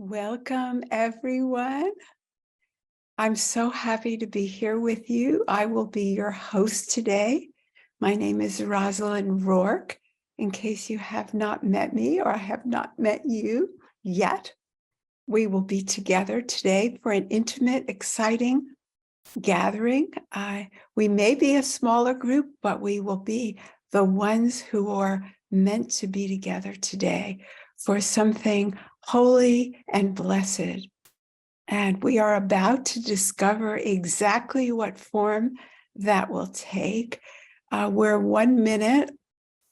Welcome, everyone. I'm so happy to be here with you. I will be your host today. My name is Rosalyn Rourke. In case you have not met me or I have not met you yet, we will be together today for an intimate, exciting gathering. We may be a smaller group, but we will be the ones who are meant to be together today for something holy and blessed. And we are about to discover exactly what form that will take. We're 1 minute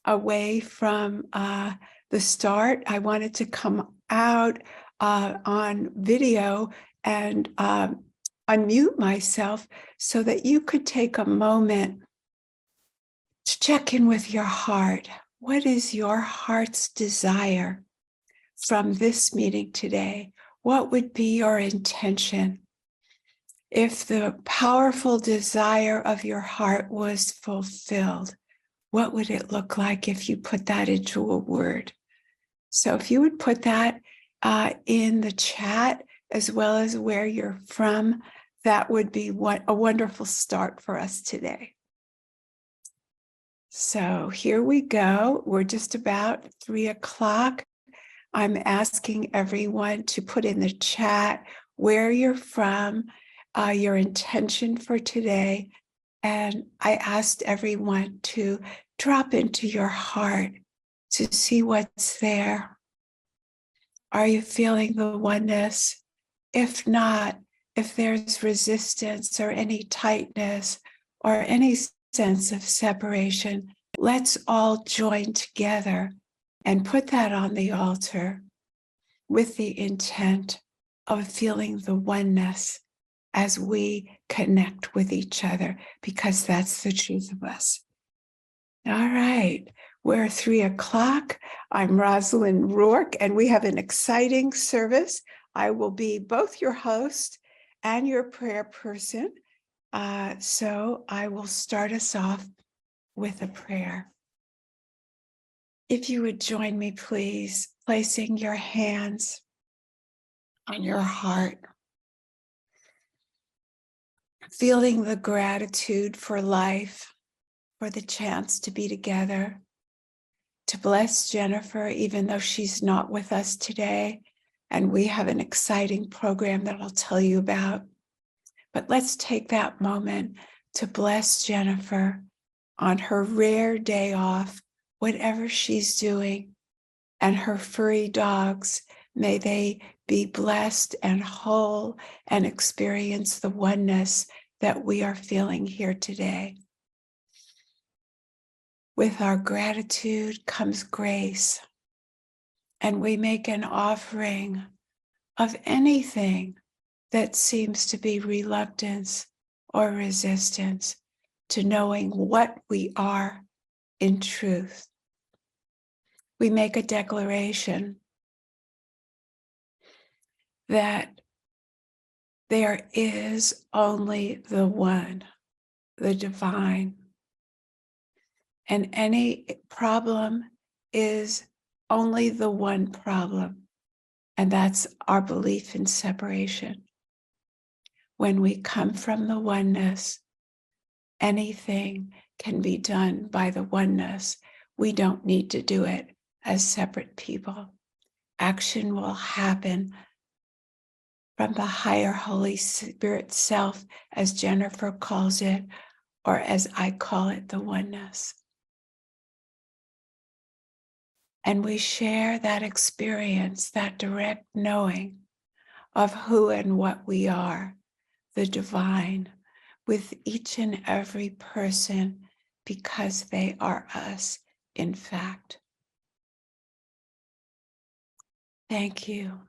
away from the start. I wanted to come out on video and unmute myself so that you could take a moment to check in with your heart. What is your heart's desire from this meeting today? What would be your intention? If the powerful desire of your heart was fulfilled, what would it look like if you put that into a word? So if you would put that in the chat, as well as where you're from, that would be a wonderful start for us today. So here we go. We're just about 3 o'clock. I'm asking everyone to put in the chat where you're from, your intention for today. And I asked everyone to drop into your heart to see what's there. Are you feeling the oneness? If not, if there's resistance or any tightness or any sense of separation, let's all join together and put that on the altar with the intent of feeling the oneness as we connect with each other, because that's the truth of us. All right, we're 3 o'clock. I'm Rosalyn Rourke, and we have an exciting service. I will be both your host and your prayer person. So I will start us off with a prayer. If you would join me, please, placing your hands on your heart, feeling the gratitude for life, for the chance to be together, to bless Jennifer, even though she's not with us today. And we have an exciting program that I'll tell you about. But let's take that moment to bless Jennifer on her rare day off, whatever she's doing, and her furry dogs. May they be blessed and whole and experience the oneness that we are feeling here today. With our gratitude comes grace, and we make an offering of anything that seems to be reluctance or resistance to knowing what we are in truth. We make a declaration that there is only the one, the divine, and any problem is only the one problem, and that's our belief in separation. When we come from the oneness, anything can be done by the oneness. We don't need to do it as separate people. Action will happen from the higher Holy Spirit self, as Jennifer calls it, or as I call it, the oneness. And we share that experience, that direct knowing of who and what we are, the divine, with each and every person, because they are us, in fact. Thank you.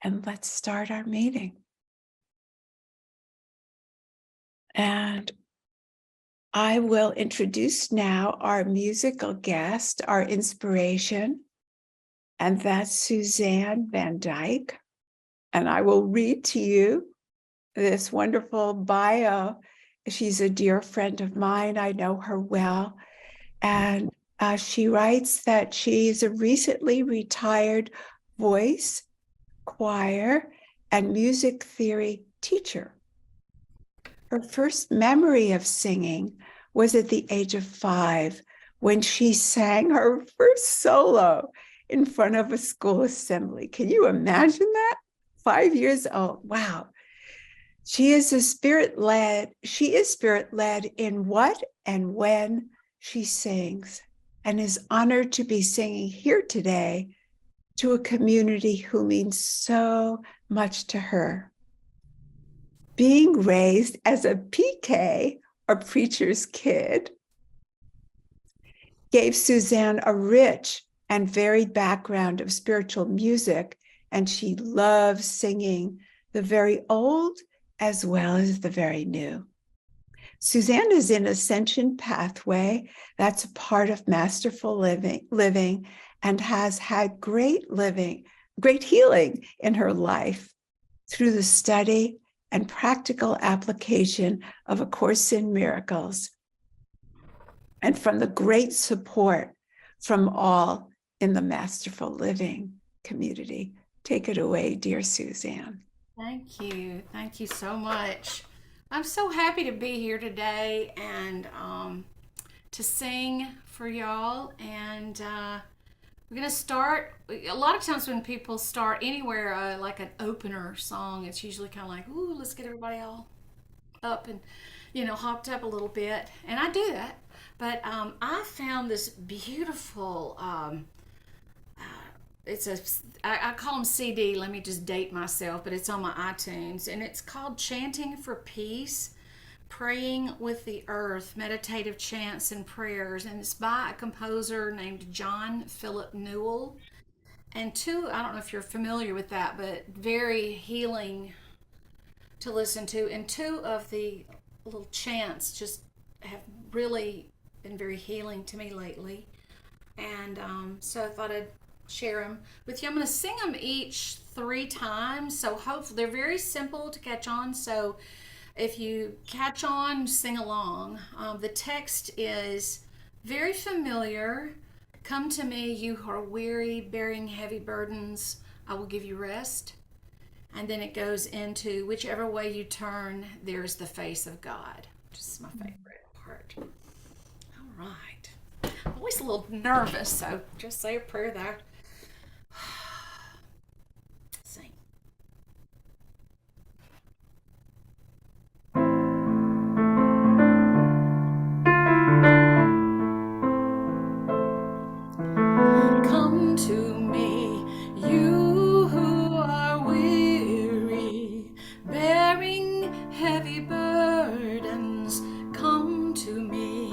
And let's start our meeting. And I will introduce now our musical guest, our inspiration, and that's Susanne VanDyke. And I will read to you this wonderful bio. She's a dear friend of mine. I know her well. And she writes that she's a recently retired voice choir, and music theory teacher. Her first memory of singing was at the age of 5 when she sang her first solo in front of a school assembly. Can you imagine that? 5 years old. Wow. She is spirit-led in what and when she sings, and is honored to be singing here today to a community who means so much to her. Being raised as a PK, or preacher's kid, gave Susanne a rich and varied background of spiritual music, and she loves singing the very old as well as the very new. Susanne is in Ascension Pathway. That's a part of Masterful Living and has had great healing in her life through the study and practical application of A Course in Miracles, and from the great support from all in the Masterful Living community. Take it away, dear Susanne. Thank you. Thank you so much. I'm so happy to be here today and to sing for y'all. And we're going to start. A lot of times when people start anywhere, like an opener song, it's usually kind of like, ooh, let's get everybody all up and, hopped up a little bit. And I do that. But I found this beautiful it's a I call them CD. Let me just date myself, but it's on my iTunes, and it's called Chanting for Peace, Praying with the Earth, Meditative Chants and Prayers, and it's by a composer named John Philip Newell. And I don't know if you're familiar with that, but very healing to listen to. And two of the little chants just have really been very healing to me lately. And so I thought I'd share them with you. I'm going to sing them each 3 times, so hopefully they're very simple to catch on. So if you catch on, sing along. The text is very familiar. Come to me, you who are weary, bearing heavy burdens, I will give you rest. And then it goes into whichever way you turn, there's the face of God, which is my favorite part. All right. I'm always a little nervous, so just say a prayer there. Sing. Come to me, you who are weary, bearing heavy burdens. Come to me,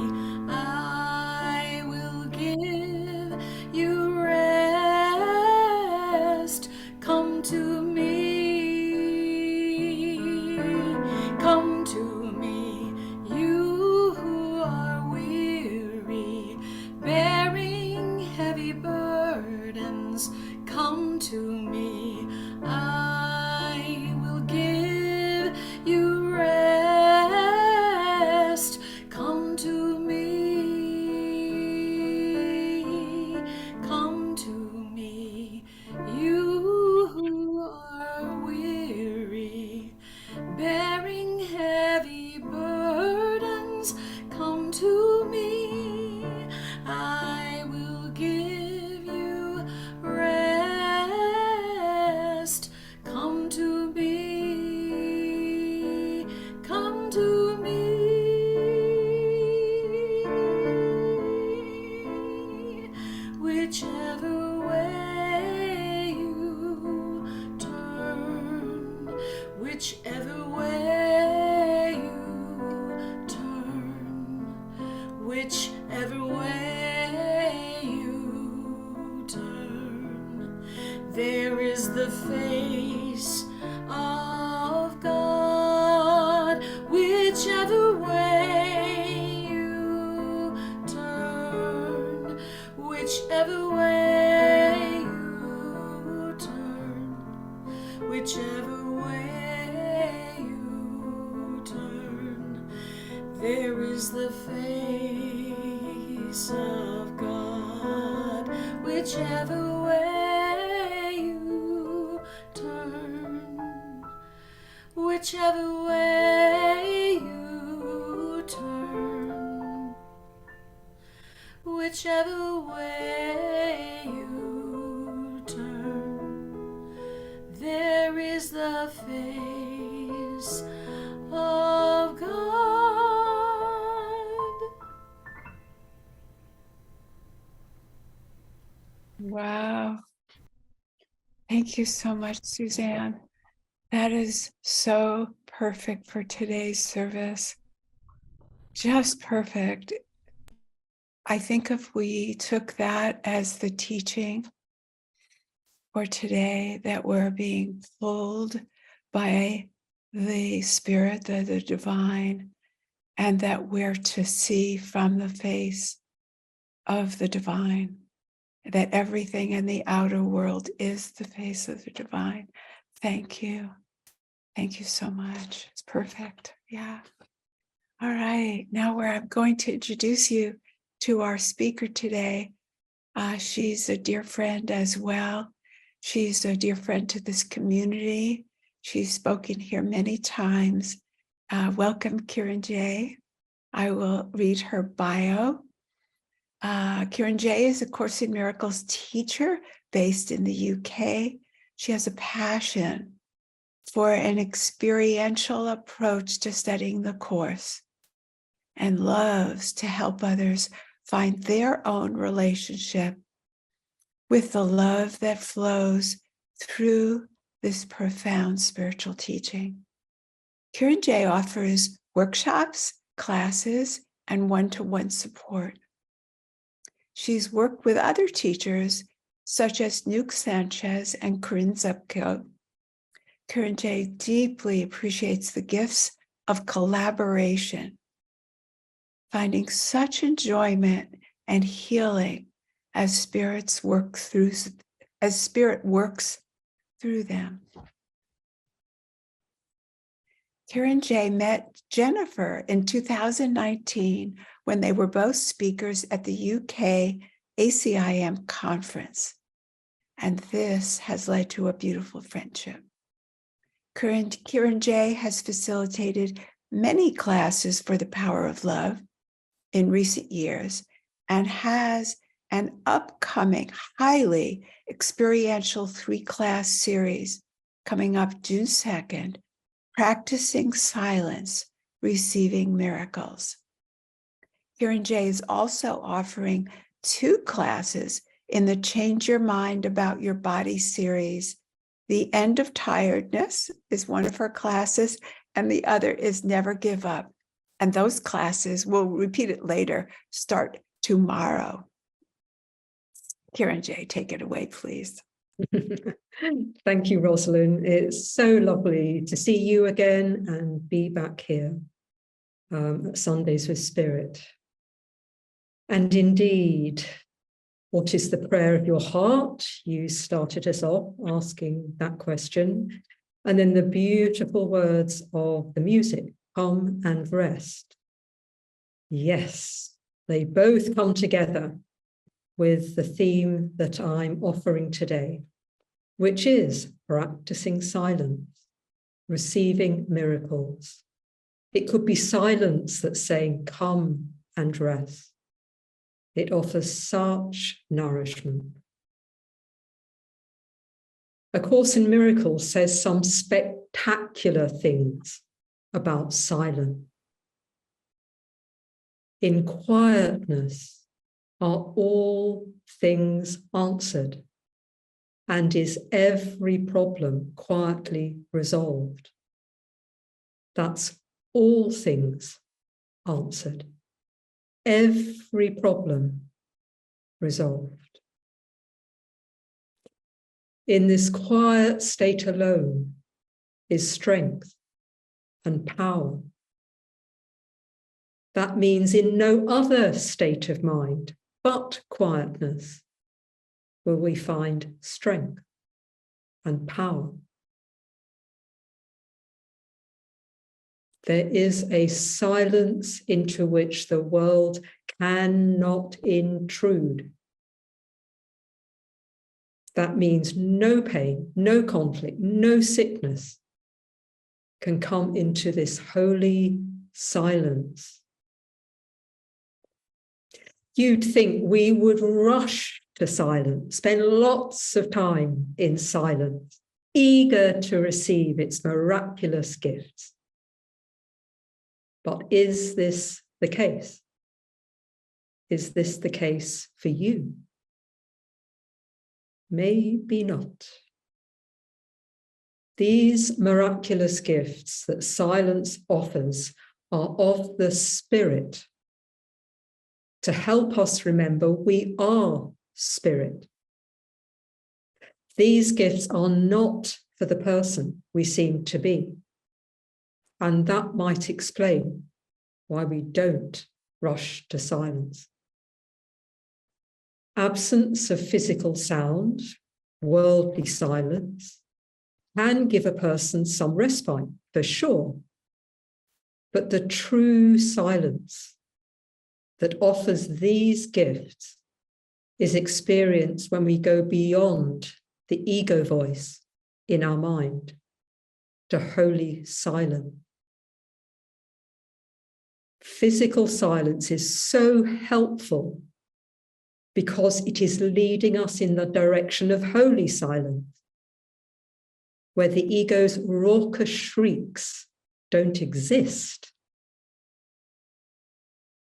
I will give you rest. Come to me, come to me, you who are weary, bearing heavy burdens. Come to me, I will give you rest. Come to me, come to me, you who are weary, bearing heavy burdens. Come to me, I will give you rest. Come to me, come to me. Whichever way you turn, whichever way you turn, whichever way you turn, there is the face of God. Whichever way you turn, whichever way you turn, whichever way you turn, there is the face of God. Whichever way you turn. whichever way you turn, whichever way you turn, there is the face of God. Wow. Thank you so much, Susanne. That is so perfect for today's service. Just perfect. I think if we took that as the teaching for today, that we're being pulled by the Spirit, the divine, and that we're to see from the face of the divine, that everything in the outer world is the face of the divine. Thank you. Thank you so much. It's perfect. Yeah. All right. Now I'm going to introduce you to our speaker today. She's a dear friend as well. She's a dear friend to this community. She's spoken here many times. Welcome, kironJ. I will read her bio. kironJ is a Course in Miracles teacher based in the UK. She has a passion for an experiential approach to studying the Course and loves to help others find their own relationship with the love that flows through this profound spiritual teaching. kironJ offers workshops, classes, and one-to-one support. She's worked with other teachers such as Nuke Sanchez and Corinne Zupko. kironJ deeply appreciates the gifts of collaboration, finding such enjoyment and healing as Spirit works through them. kironJ met Jennifer in 2019 when they were both speakers at the UK ACIM conference, and this has led to a beautiful friendship. kironJ has facilitated many classes for the power of love in recent years and has an upcoming highly experiential 3-class series coming up June 2nd, Practicing Silence, Receiving Miracles. kironJ is also offering 2 classes in the Change Your Mind About Your Body series. The End of Tiredness is one of her classes, and the other is Never Give Up. And those classes, we'll repeat it later, start tomorrow. kironJ, take it away, please. Thank you, Rosalyn. It's so lovely to see you again and be back here at Sundays with Spirit. And indeed, what is the prayer of your heart? You started us off asking that question. And then the beautiful words of the music, come and rest. Yes, they both come together with the theme that I'm offering today, which is practicing silence, receiving miracles. It could be silence that's saying, come and rest. It offers such nourishment. A Course in Miracles says some spectacular things about silence. In quietness are all things answered, and is every problem quietly resolved. That's all things answered, every problem resolved. In this quiet state alone is strength and power. That means in no other state of mind but quietness will we find strength and power. There is a silence into which the world cannot intrude. That means no pain, no conflict, no sickness can come into this holy silence. You'd think we would rush to silence, spend lots of time in silence, eager to receive its miraculous gifts. But is this the case? Is this the case for you? Maybe not. These miraculous gifts that silence offers are of the Spirit to help us remember we are Spirit. These gifts are not for the person we seem to be. And that might explain why we don't rush to silence. Absence of physical sound, worldly silence, can give a person some respite, for sure. But the true silence that offers these gifts is experienced when we go beyond the ego voice in our mind to holy silence. Physical silence is so helpful because it is leading us in the direction of holy silence, where the ego's raucous shrieks don't exist.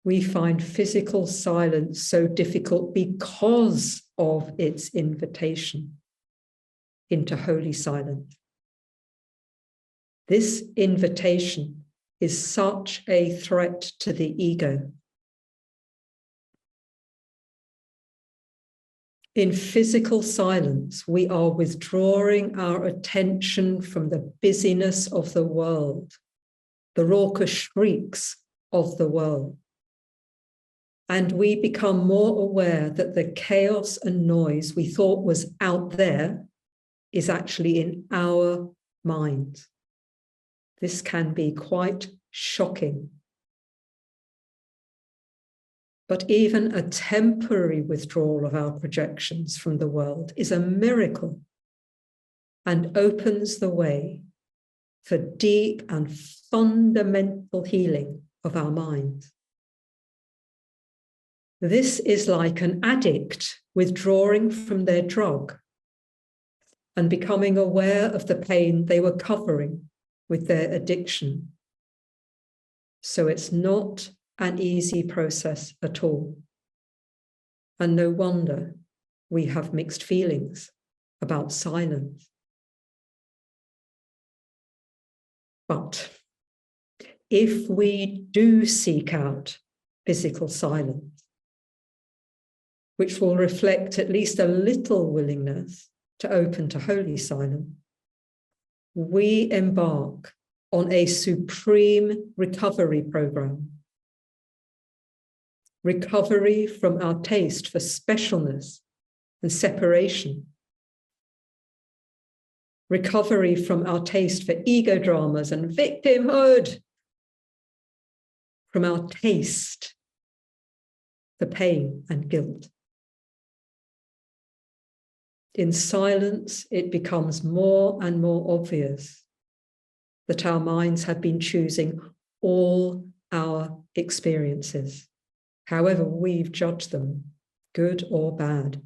We find physical silence so difficult because of its invitation into holy silence. This invitation is such a threat to the ego. In physical silence, we are withdrawing our attention from the busyness of the world, the raucous shrieks of the world. And we become more aware that the chaos and noise we thought was out there is actually in our minds. This can be quite shocking. But even a temporary withdrawal of our projections from the world is a miracle and opens the way for deep and fundamental healing of our minds. This is like an addict withdrawing from their drug and becoming aware of the pain they were covering with their addiction. So it's not an easy process at all. And no wonder we have mixed feelings about silence. But if we do seek out physical silence, which will reflect at least a little willingness to open to holy silence, we embark on a supreme recovery program. Recovery from our taste for specialness and separation. Recovery from our taste for ego dramas and victimhood. From our taste for pain and guilt. In silence, it becomes more and more obvious that our minds have been choosing all our experiences, however we've judged them, good or bad.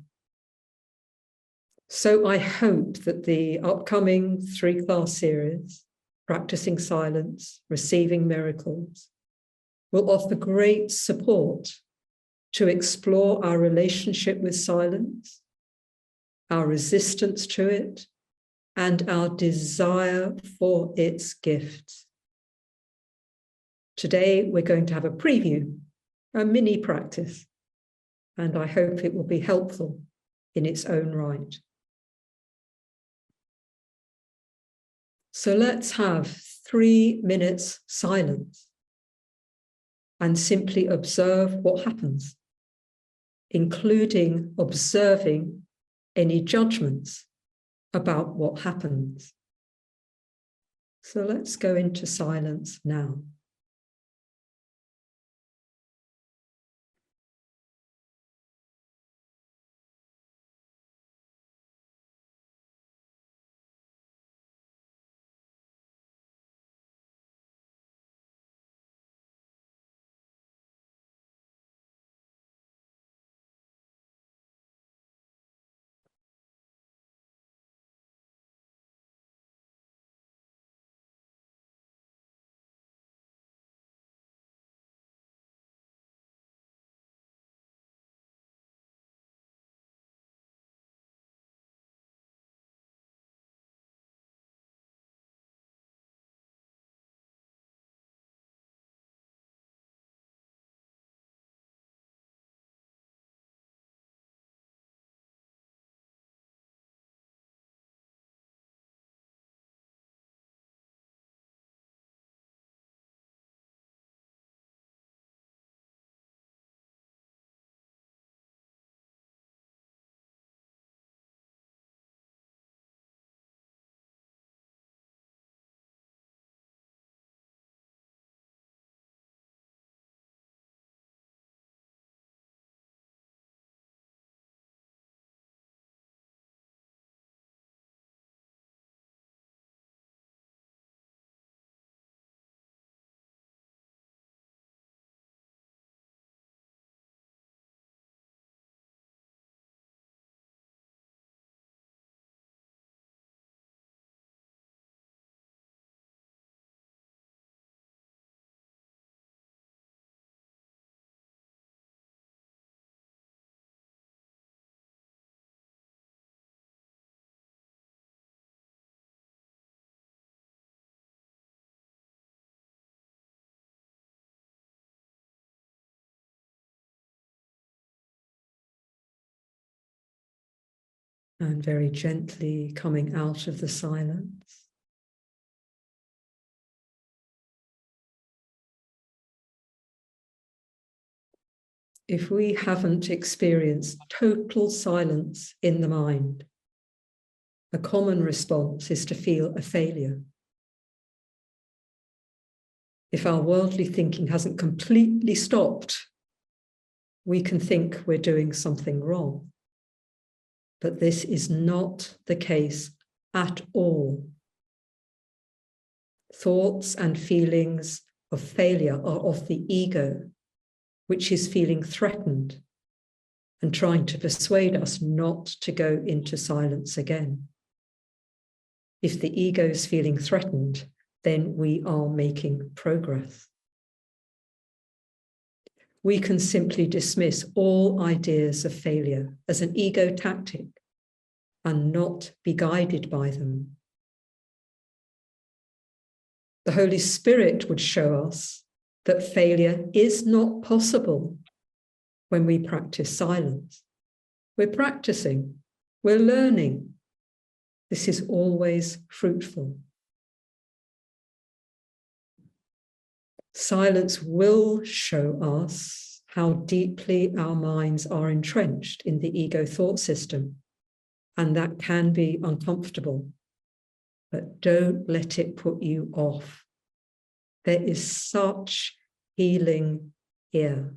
So I hope that the upcoming 3-class series, Practicing Silence, Receiving Miracles, will offer great support to explore our relationship with silence, our resistance to it, and our desire for its gifts. Today, we're going to have a preview, a mini practice, and I hope it will be helpful in its own right. So let's have 3 minutes silence and simply observe what happens, including observing any judgments about what happens. So let's go into silence now. And very gently coming out of the silence. If we haven't experienced total silence in the mind, a common response is to feel a failure. If our worldly thinking hasn't completely stopped, we can think we're doing something wrong. But this is not the case at all. Thoughts and feelings of failure are of the ego, which is feeling threatened and trying to persuade us not to go into silence again. If the ego is feeling threatened, then we are making progress. We can simply dismiss all ideas of failure as an ego tactic and not be guided by them. The Holy Spirit would show us that failure is not possible when we practice silence. We're practicing, we're learning. This is always fruitful. Silence will show us how deeply our minds are entrenched in the ego thought system, and that can be uncomfortable, but don't let it put you off. There is such healing here.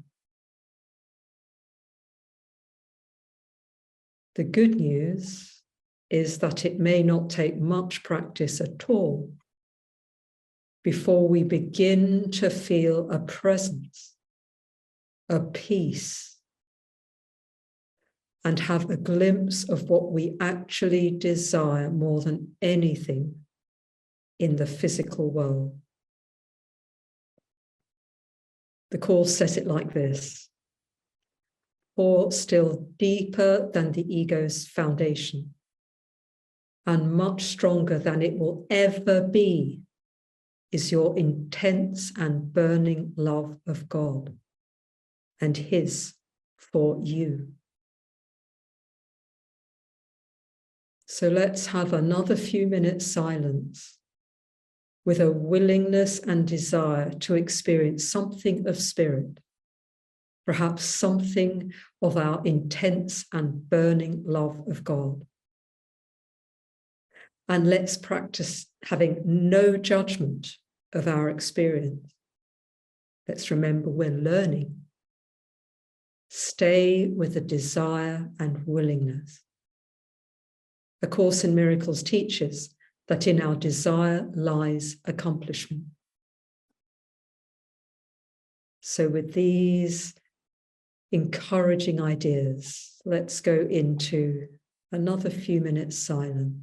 The good news is that it may not take much practice at all before we begin to feel a presence, a peace, and have a glimpse of what we actually desire more than anything in the physical world. The Course says it like this: for still deeper than the ego's foundation, and much stronger than it will ever be, is your intense and burning love of God and His for you. So let's have another few minutes silence with a willingness and desire to experience something of spirit, perhaps something of our intense and burning love of God. And let's practice having no judgment of our experience. Let's remember we're learning. Stay with the desire and willingness. A Course in Miracles teaches that in our desire lies accomplishment. So with these encouraging ideas, let's go into another few minutes silent.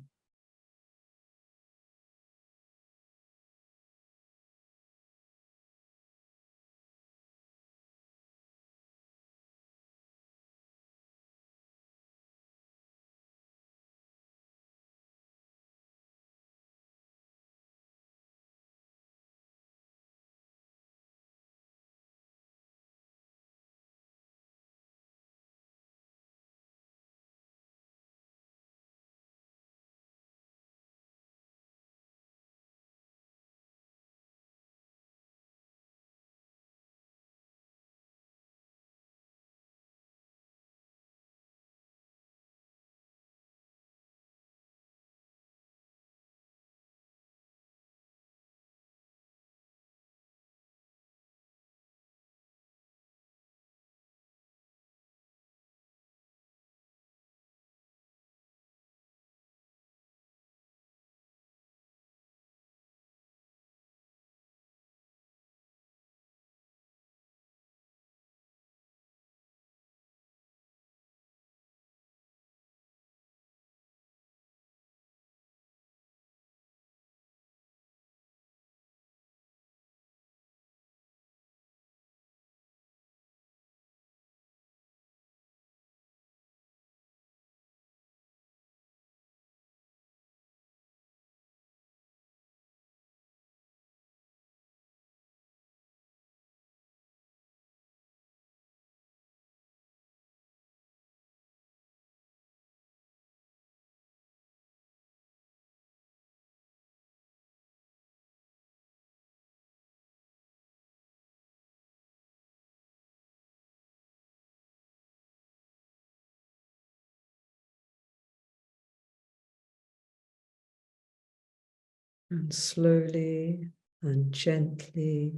And slowly and gently,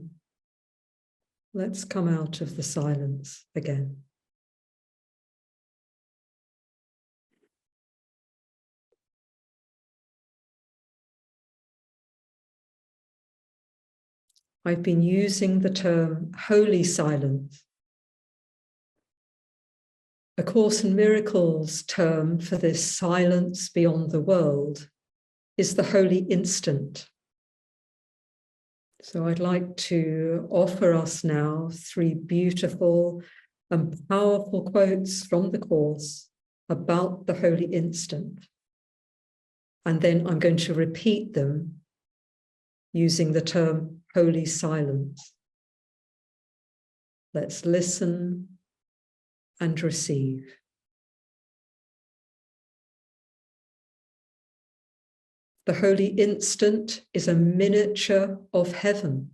let's come out of the silence again. I've been using the term holy silence. A Course in Miracles term for this silence beyond the world is the holy instant. So I'd like to offer us now 3 beautiful and powerful quotes from the Course about the holy instant. And then I'm going to repeat them using the term holy silence. Let's listen and receive. The holy instant is a miniature of heaven,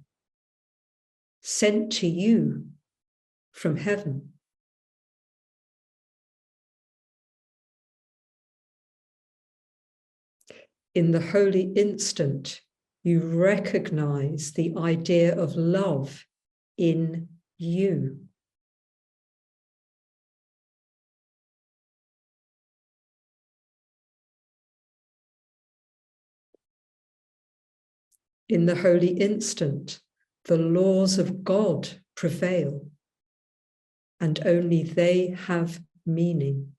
sent to you from heaven. In the holy instant, you recognize the idea of love in you. In the holy instant, the laws of God prevail, and only they have meaning.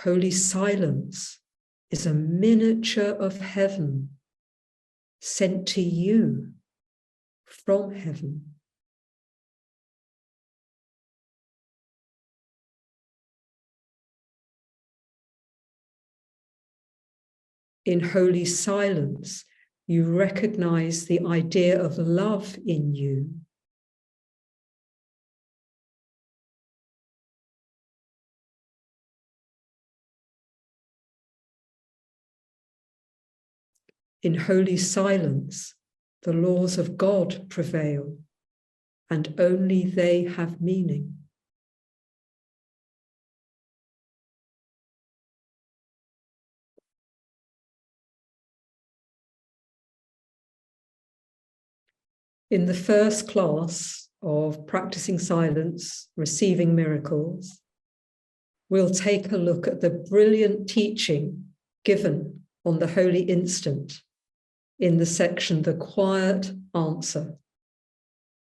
Holy silence is a miniature of heaven sent to you from heaven. In holy silence, you recognize the idea of love in you. In holy silence, the laws of God prevail, and only they have meaning. In the first class of Practicing Silence, Receiving Miracles, we'll take a look at the brilliant teaching given on the holy instant in the section, The Quiet Answer.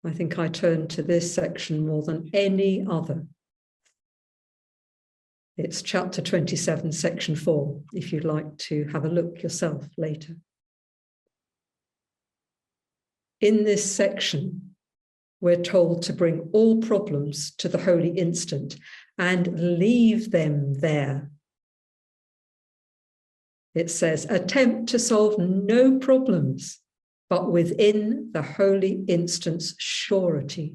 I think I turn to this section more than any other. It's chapter 27, section 4, if you'd like to have a look yourself later. In this section, we're told to bring all problems to the holy instant and leave them there. It says, attempt to solve no problems, but within the holy instant's surety.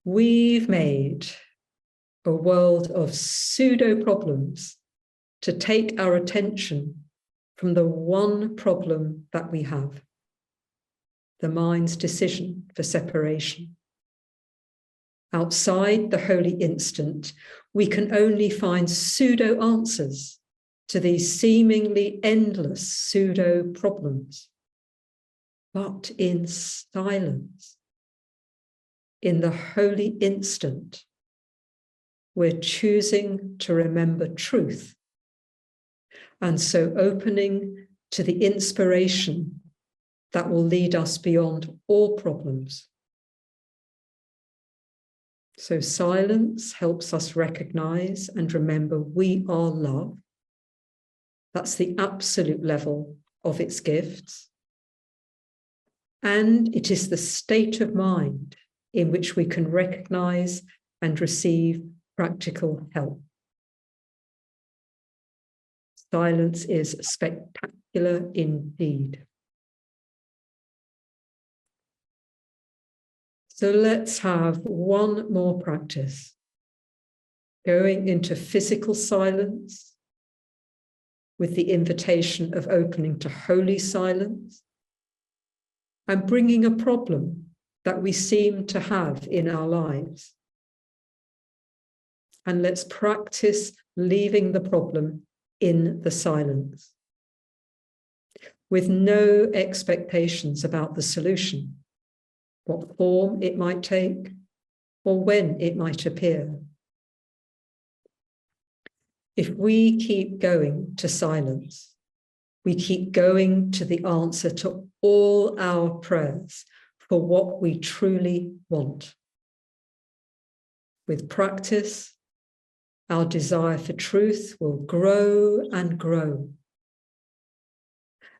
We've made a world of pseudo problems to take our attention from the one problem that we have, the mind's decision for separation. Outside the holy instant, we can only find pseudo answers to these seemingly endless pseudo problems. But in silence, in the holy instant, we're choosing to remember truth, and so opening to the inspiration that will lead us beyond all problems. So silence helps us recognize and remember we are love. That's the absolute level of its gifts. And it is the state of mind in which we can recognize and receive practical help. Silence is spectacular indeed. So let's have one more practice. Going into physical silence with the invitation of opening to holy silence and bringing a problem that we seem to have in our lives. And let's practice leaving the problem in the silence, with no expectations about the solution, what form it might take, or when it might appear. If we keep going to silence, we keep going to the answer to all our prayers for what we truly want. With practice, our desire for truth will grow and grow.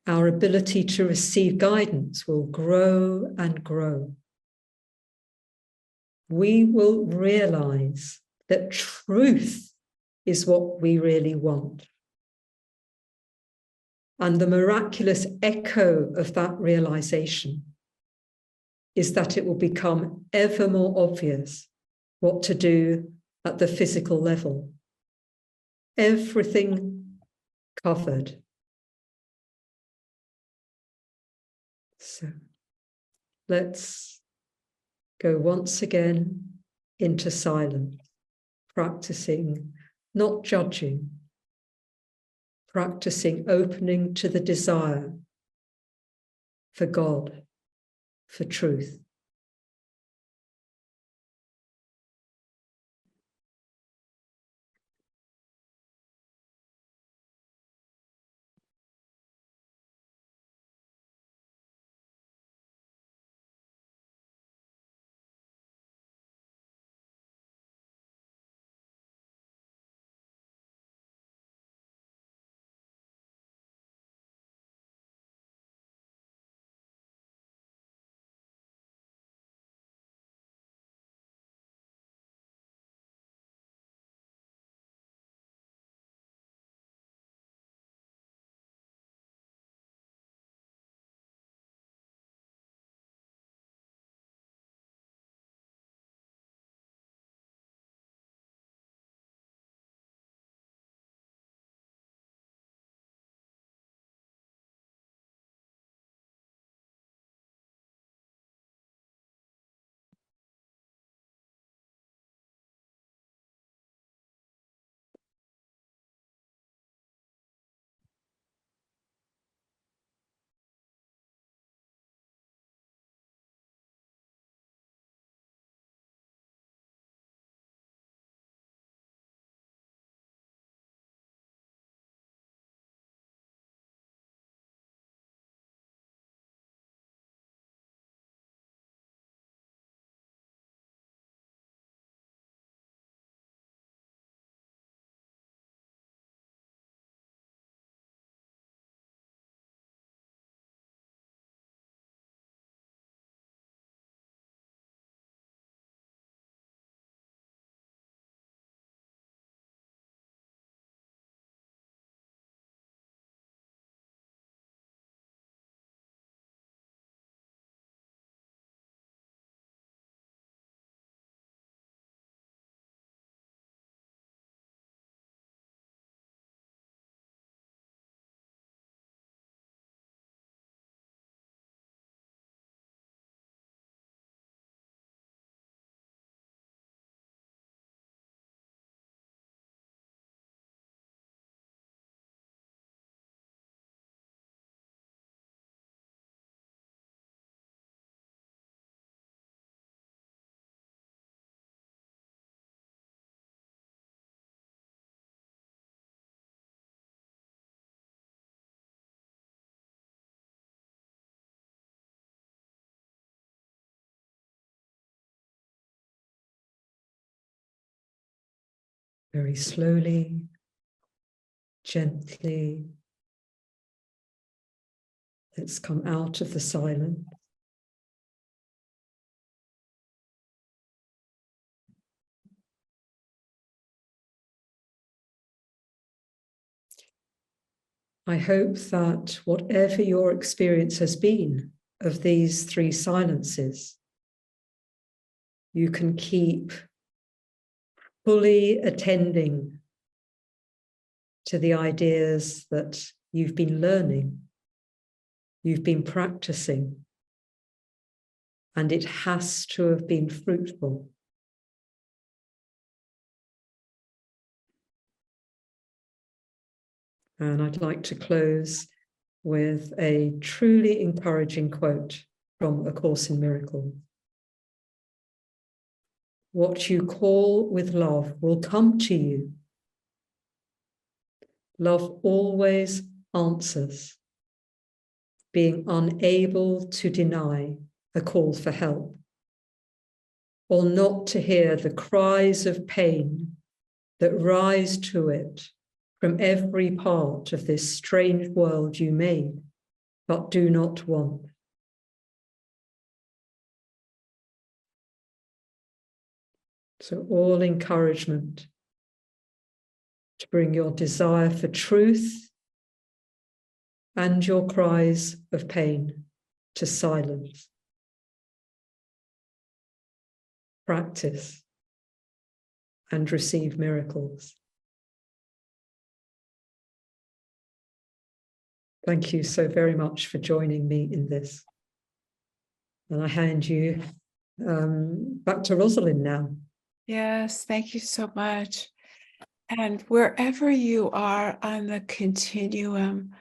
Our ability to receive guidance will grow and grow. We will realize that truth is what we really want. And the miraculous echo of that realization is that it will become ever more obvious what to do at the physical level. Everything covered. So let's go once again into silence, practicing not judging, practicing opening to the desire for God, for truth. Very slowly, gently, let's come out of the silence. I hope that whatever your experience has been of these three silences, you can keep fully attending to the ideas that you've been learning, you've been practicing, and it has to have been fruitful. And I'd like to close with a truly encouraging quote from A Course in Miracles. What you call with love will come to you. Love always answers, being unable to deny a call for help, or not to hear the cries of pain that rise to it from every part of this strange world you made, but do not want. So all encouragement to bring your desire for truth and your cries of pain to silence. Practice and receive miracles. Thank you so very much for joining me in this. And I hand you back to Rosalyn now. Yes, thank you so much. And wherever you are on the continuum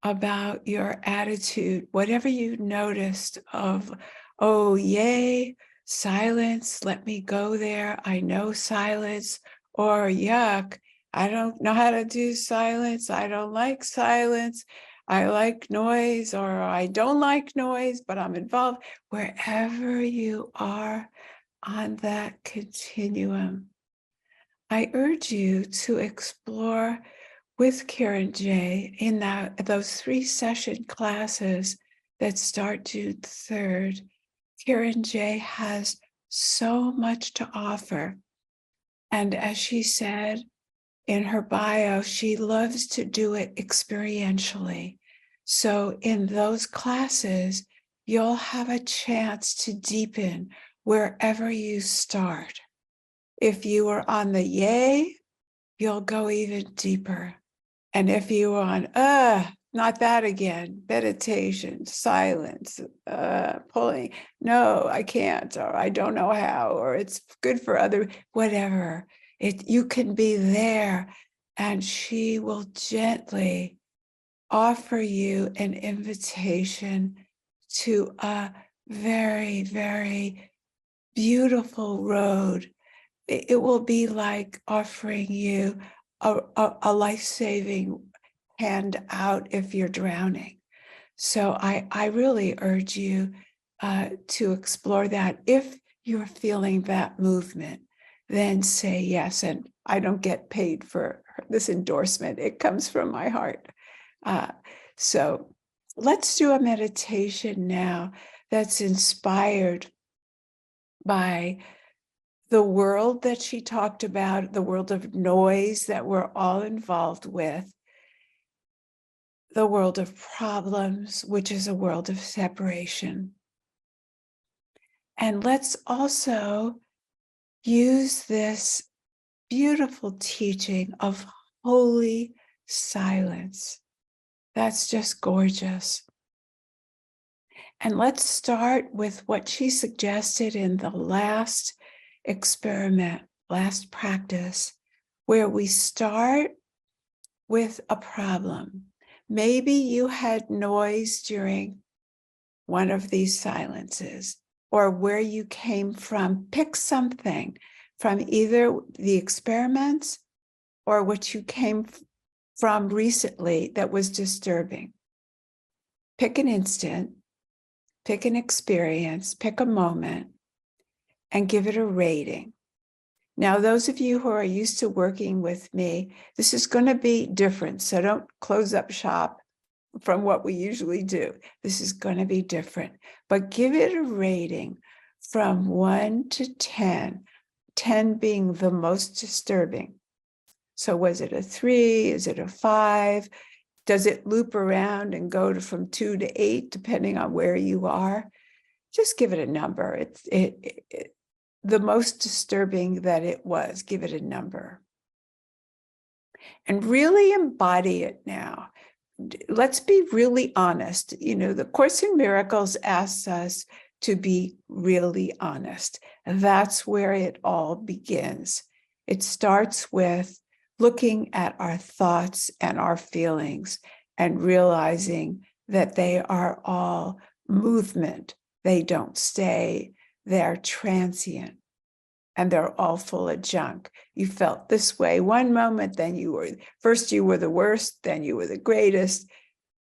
about your attitude, whatever you noticed of, oh, yay, silence, let me go there, I know silence, or yuck, I don't know how to do silence, I don't like silence, I like noise, or I don't like noise, but I'm involved. Wherever you are on that continuum, I urge you to explore with kironJ in those 3-session classes that start June 3rd. kironJ has so much to offer. And as she said in her bio, she loves to do it experientially. So in those classes, you'll have a chance to deepen wherever you start. If you are on the yay, you'll go even deeper. And if you are on, not that again, meditation, silence, pulling, no, I can't, or I don't know how, or it's good for other, whatever. You can be there, and she will gently offer you an invitation to a very, very beautiful road. It will be like offering you a life-saving hand out if you're drowning. So I really urge you to explore that. If you're feeling that movement, then say yes. And I don't get paid for this endorsement. It comes from my heart. So let's do a meditation now that's inspired by the world that she talked about, the world of noise that we're all involved with, the world of problems, which is a world of separation. And let's also use this beautiful teaching of holy silence. That's just gorgeous. And let's start with what she suggested in the last experiment, last practice, where we start with a problem. Maybe you had noise during one of these silences, or where you came from. Pick something from either the experiments or what you came from recently that was disturbing. Pick an instant, pick an experience, pick a moment, and give it a rating. Now, those of you who are used to working with me, this is going to be different. So don't close up shop from what we usually do. This is going to be different, but give it a rating from 1 to 10, 10 being the most disturbing. So was it a 3? Is it a 5? Does it loop around and go from 2 to 8, depending on where you are? Just give it a number. It's the most disturbing that it was, give it a number. And really embody it now. Let's be really honest. You know, the Course in Miracles asks us to be really honest. And that's where it all begins. It starts with looking at our thoughts and our feelings and realizing that they are all movement. They don't stay, they're transient, and they're all full of junk. You felt this way one moment, then you were the worst, then you were the greatest.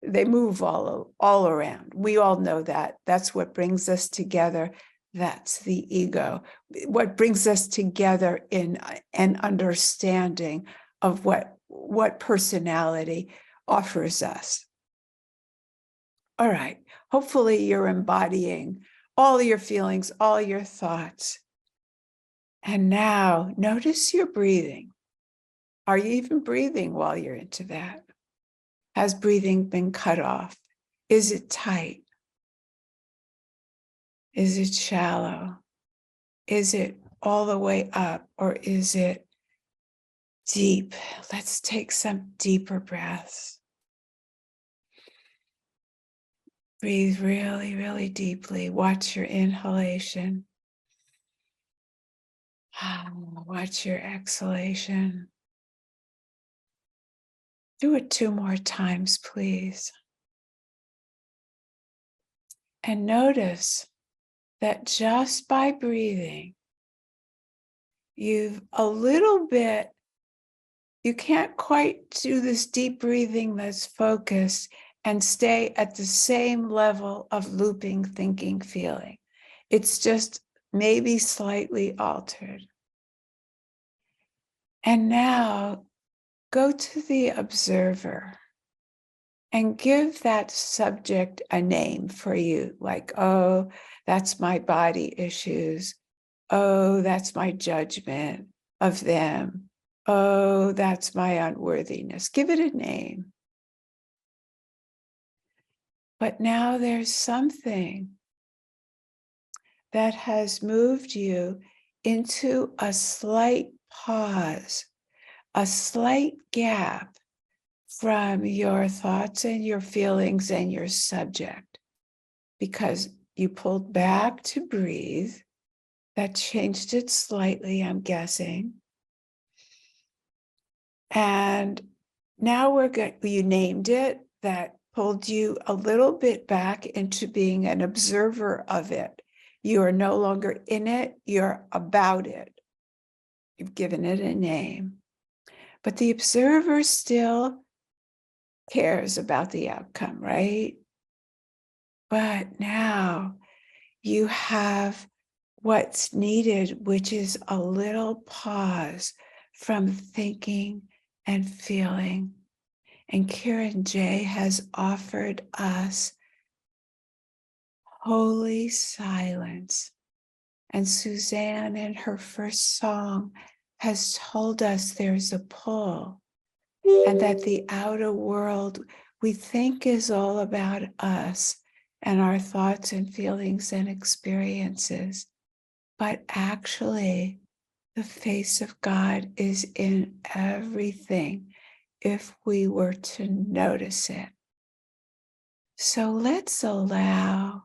They move all around. We all know that. That's what brings us together. That's the ego. What brings us together in an understanding of what personality offers us. All right. Hopefully you're embodying all your feelings, all your thoughts. And now notice your breathing. Are you even breathing while you're into that? Has breathing been cut off? Is it tight? Is it shallow? Is it all the way up, or is it deep? Let's take some deeper breaths. Breathe really, really deeply. Watch your inhalation. Watch your exhalation. Do it 2 more times, please. And notice that just by breathing, you can't quite do this deep breathing that's focused and stay at the same level of looping, thinking, feeling. It's just maybe slightly altered. And now go to the observer and give that subject a name for you, like, oh, that's my body issues. Oh, that's my judgment of them. Oh, that's my unworthiness. Give it a name. But now there's something that has moved you into a slight pause, a slight gap from your thoughts and your feelings and your subject, because you pulled back to breathe. That changed it slightly, I'm guessing. And now you named it. That pulled you a little bit back into being an observer of it. You are no longer in it, you're about it. You've given it a name. But the observer still cares about the outcome, right? But now you have what's needed, which is a little pause from thinking and feeling. And kironJ has offered us holy silence. And Susanne, in her first song, has told us there's a pull, and that the outer world we think is all about us and our thoughts and feelings and experiences. But actually, the face of God is in everything if we were to notice it. So let's allow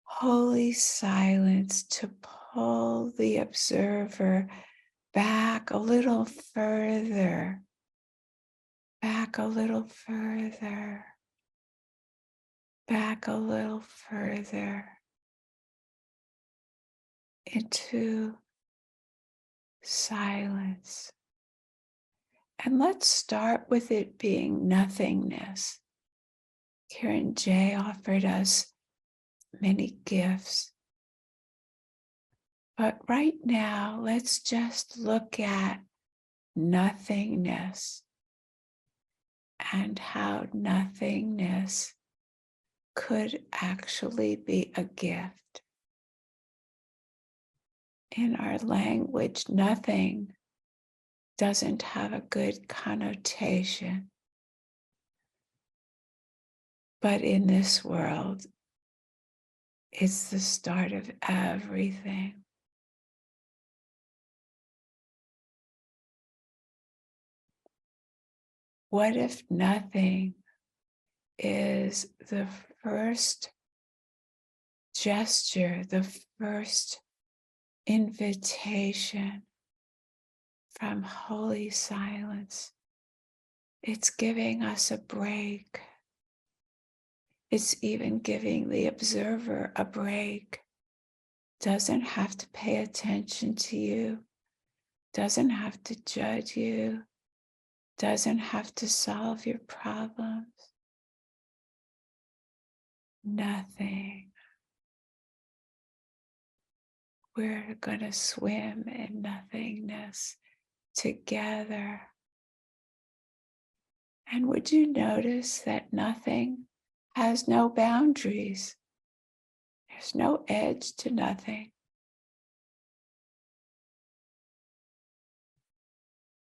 holy silence to pull the observer back a little further, back a little further, back a little further into silence. And let's start with it being nothingness. kironJ offered us many gifts. But right now, let's just look at nothingness and how nothingness could actually be a gift. In our language, nothing doesn't have a good connotation. But in this world, it's the start of everything. What if nothing is the first gesture, the first invitation from holy silence. It's giving us a break. It's even giving the observer a break. Doesn't have to pay attention to you, doesn't have to judge you, doesn't have to solve your problems. Nothing. We're going to swim in nothingness together. And would you notice that nothing has no boundaries? There's no edge to nothing.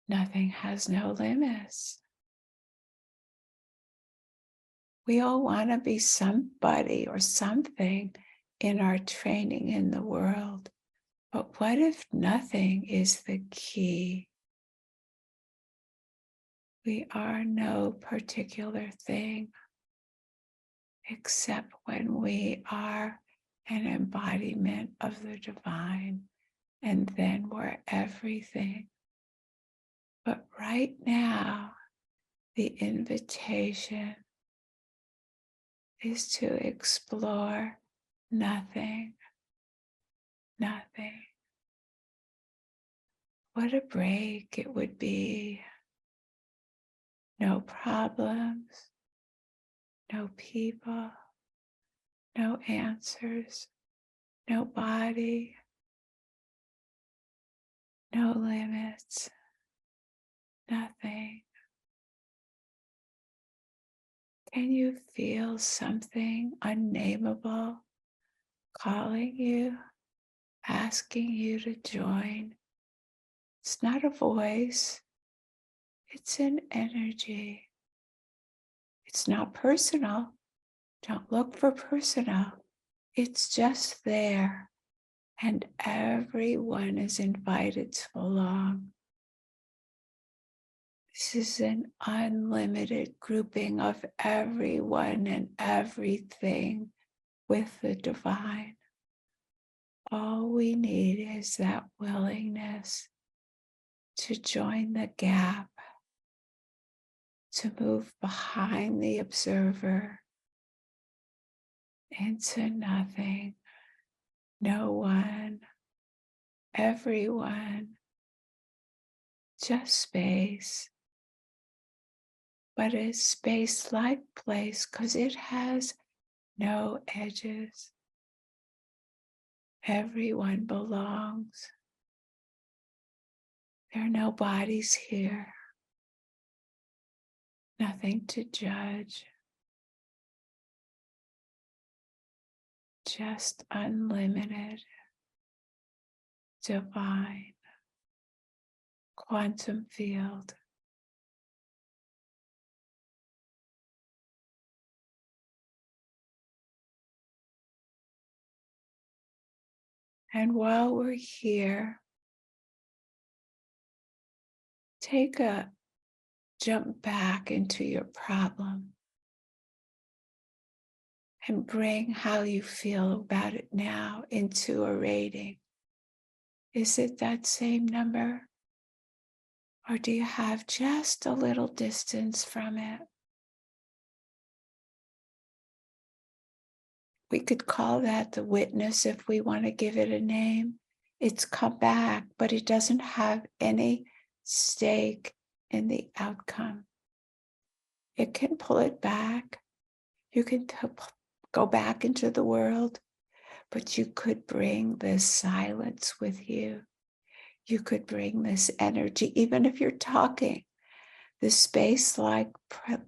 Nothing has no limits. We all want to be somebody or something in our training in the world. But what if nothing is the key? We are no particular thing, except when we are an embodiment of the divine, and then we're everything. But right now, the invitation is to explore nothing, nothing. What a break it would be. No problems, no people, no answers, no body, no limits, nothing. Can you feel something unnameable calling you, asking you to join? It's not a voice, it's an energy. It's not personal. Don't look for personal. It's just there, and everyone is invited to belong. This is an unlimited grouping of everyone and everything with the divine. All we need is that willingness to join the gap, to move behind the observer into nothing, no one, everyone, just space. But a space-like place because it has no edges. Everyone belongs. There are no bodies here. Nothing to judge. Just unlimited, divine, quantum field. And while we're here, take a jump back into your problem and bring how you feel about it now into a rating. Is it that same number? Or do you have just a little distance from it? We could call that the witness if we want to give it a name. It's come back, but it doesn't have any stake in the outcome. It can pull it back. You can go back into the world, but you could bring this silence with you. You could bring this energy, even if you're talking. The space-like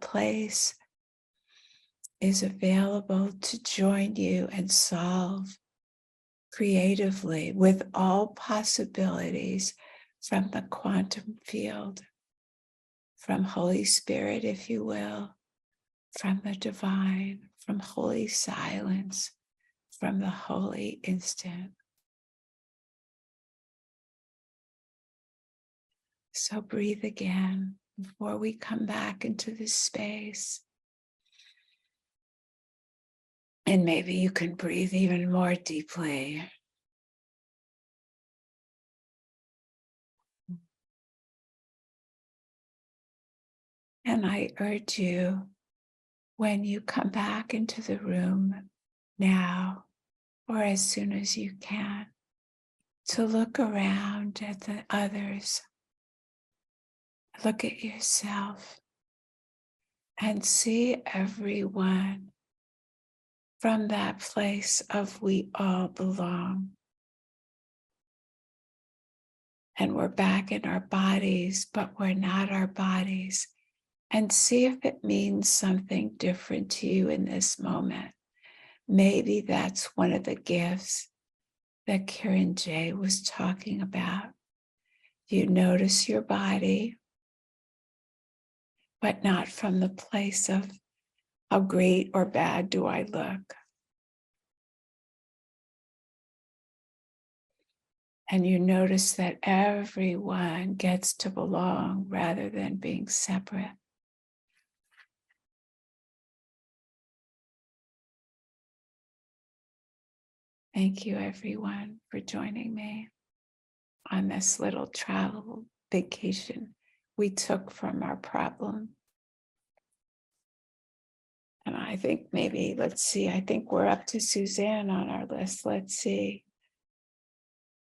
place is available to join you and solve creatively with all possibilities from the quantum field, from Holy Spirit, if you will, from the divine, from holy silence, from the holy instant. So breathe again before we come back into this space. And maybe you can breathe even more deeply. And I urge you, when you come back into the room now, or as soon as you can, to look around at the others, look at yourself, and see everyone from that place of we all belong. And we're back in our bodies, but we're not our bodies. And see if it means something different to you in this moment. Maybe that's one of the gifts that kironJ was talking about. You notice your body, but not from the place of how great or bad do I look. And you notice that everyone gets to belong rather than being separate. Thank you, everyone, for joining me on this little travel vacation we took from our problem. And I think maybe, let's see, I think we're up to Susanne on our list. Let's see.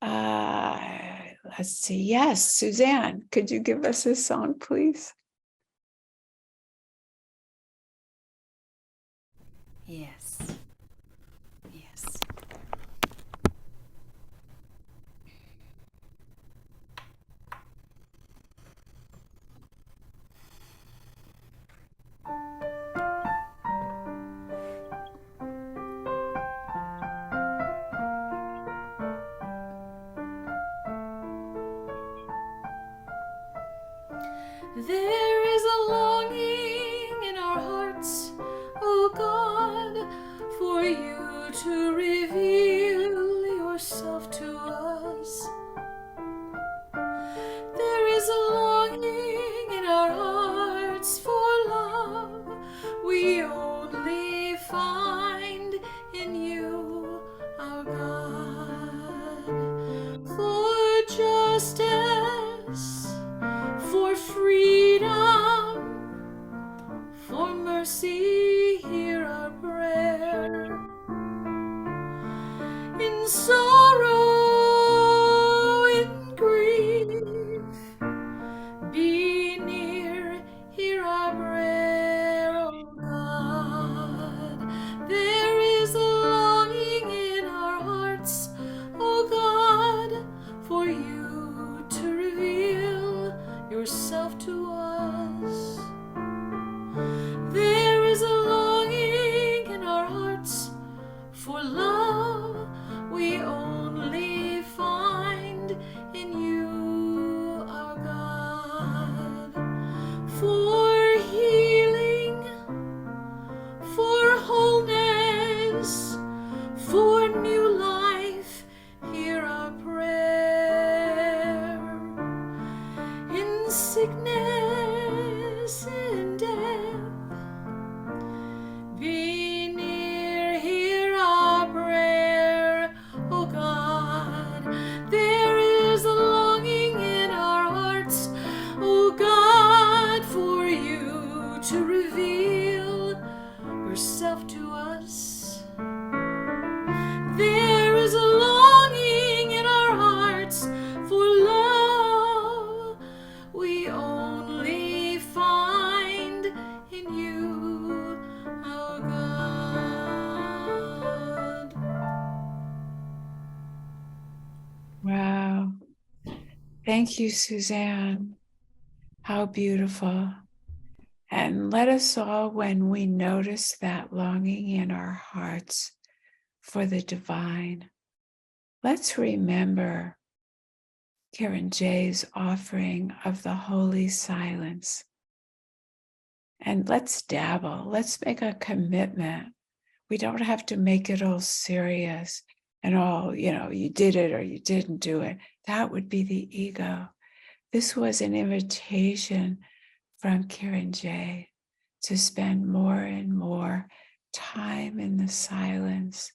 Let's see. Yes, Susanne, could you give us a song, please? Yes. Yes. There is a longing in our hearts, oh God, for you to reveal yourself to us. There is a longing in our hearts for love we only find in you, our God, for justice, for freedom, for mercy, hear our prayer. In sorrow, in grief, be near, hear our prayer, oh God. There is a longing in our hearts, oh God, for you to reveal yourself to us. There is a longing in our hearts for love we only find in you, our God. For healing, for wholeness, for new life, hear our prayer. In sickness, in death, be near, hear our prayer, oh God. There is a longing in our hearts, oh God, for you to reveal yourself to us. There is a longing in our hearts for love we only find in you, our God. Wow. Thank you, Susanne. How beautiful. And let us all, when we notice that longing in our hearts for the divine, let's remember kironJ's offering of the holy silence. And let's dabble. Let's make a commitment. We don't have to make it all serious and all, you did it or you didn't do it. That would be the ego. This was an invitation from kironJ to spend more and more time in the silence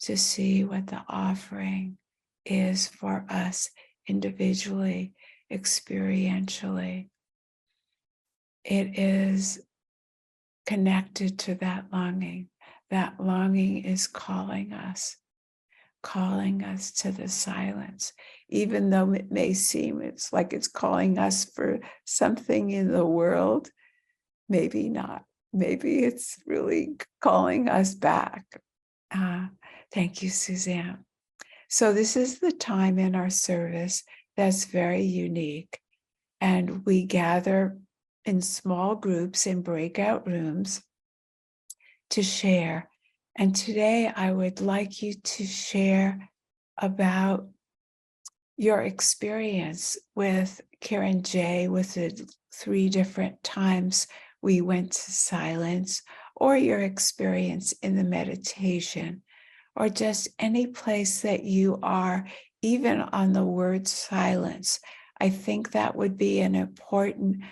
to see what the offering is for us individually, experientially. It is connected to that longing. That longing is calling us to the silence, even though it may seem it's like it's calling us for something in the world. Maybe not. Maybe it's really calling us back. Thank you, Susanne. So this is the time in our service that's very unique. And we gather in small groups in breakout rooms to share. And today I would like you to share about your experience with kironJ, with the 3 different times we went to silence, or your experience in the meditation, or just any place that you are, even on the word silence. I think that would be an important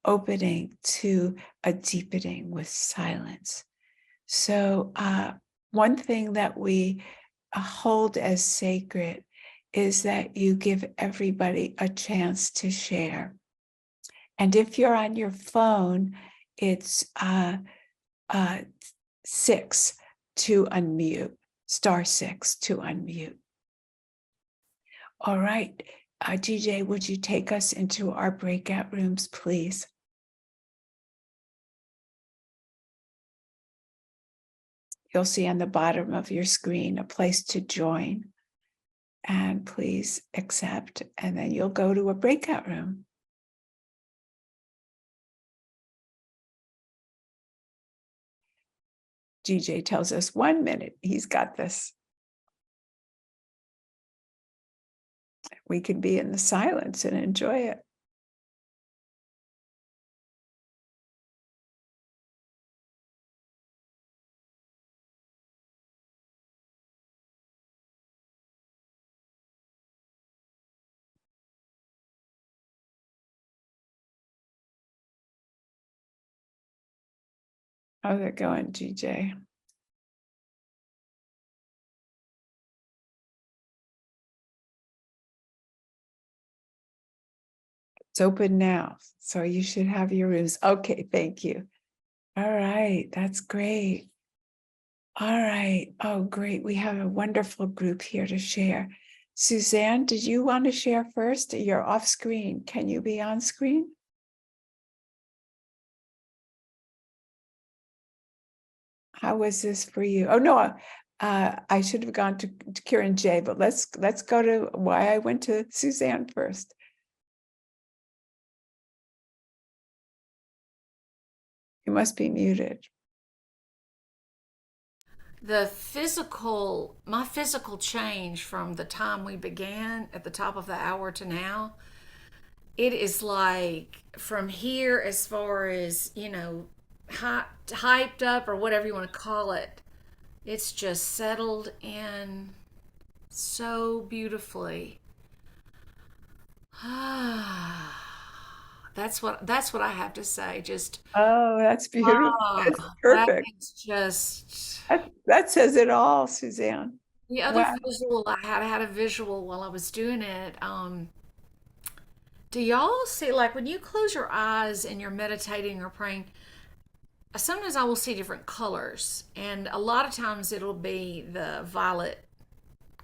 opening to a deepening with silence. So one thing that we hold as sacred is that you give everybody a chance to share. And if you're on your phone, it's 6 to unmute, *6 to unmute. All right, DJ, would you take us into our breakout rooms, please? You'll see on the bottom of your screen a place to join, and please accept, and then you'll go to a breakout room. DJ tells us 1 minute. He's got this. We can be in the silence and enjoy it. How's it going, DJ? It's open now, so you should have your rooms. Okay, thank you. All right, that's great. All right, oh, great. We have a wonderful group here to share. Susanne, did you want to share first? You're off screen. Can you be on screen? How was this for you? Oh, no, I should have gone to kironJ, but let's go to why I went to Susanne first. You must be muted. My physical change from the time we began at the top of the hour to now, it is like from here, as far as, hyped up or whatever you want to call it, it's just settled in so beautifully. That's what I have to say. Just Oh, that's beautiful. That's that perfect. is just That says it all, Susanne. the other Wow. visual I had a visual while I was doing it. Do y'all see, like, when you close your eyes and you're meditating or praying, sometimes I will see different colors, and a lot of times it'll be the violet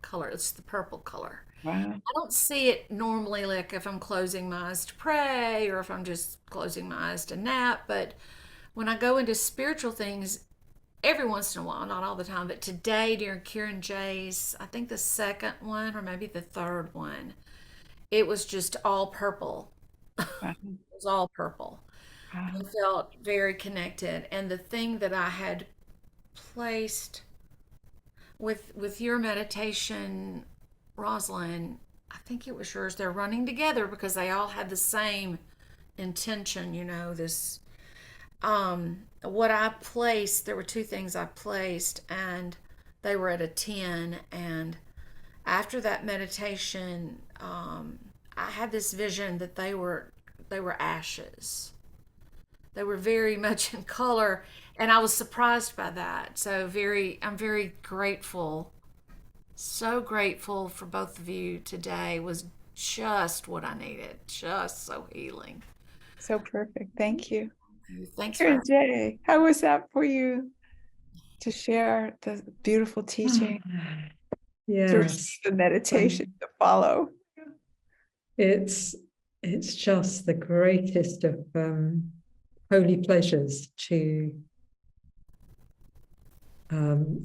color. It's the purple color. Wow. I don't see it normally, like if I'm closing my eyes to pray or if I'm just closing my eyes to nap. But when I go into spiritual things, every once in a while, not all the time, but today during kironJ's, I think the second one or maybe the third one, it was just all purple. Wow. It was all purple. Wow. I felt very connected. And the thing that I had placed with your meditation, Rosalind, I think it was yours. They're running together because they all had the same intention, this what I placed, there were 2 things I placed and they were at a 10. And after that meditation, I had this vision that they were ashes. They were very much in color, and I was surprised by that. So I'm very grateful, so grateful for both of you today. It was just what I needed, just so healing. So perfect. Thank you. Thanks Karen for J, how was that for you to share the beautiful teaching, to Yes. receive the meditation to follow? It's just the greatest of holy pleasures to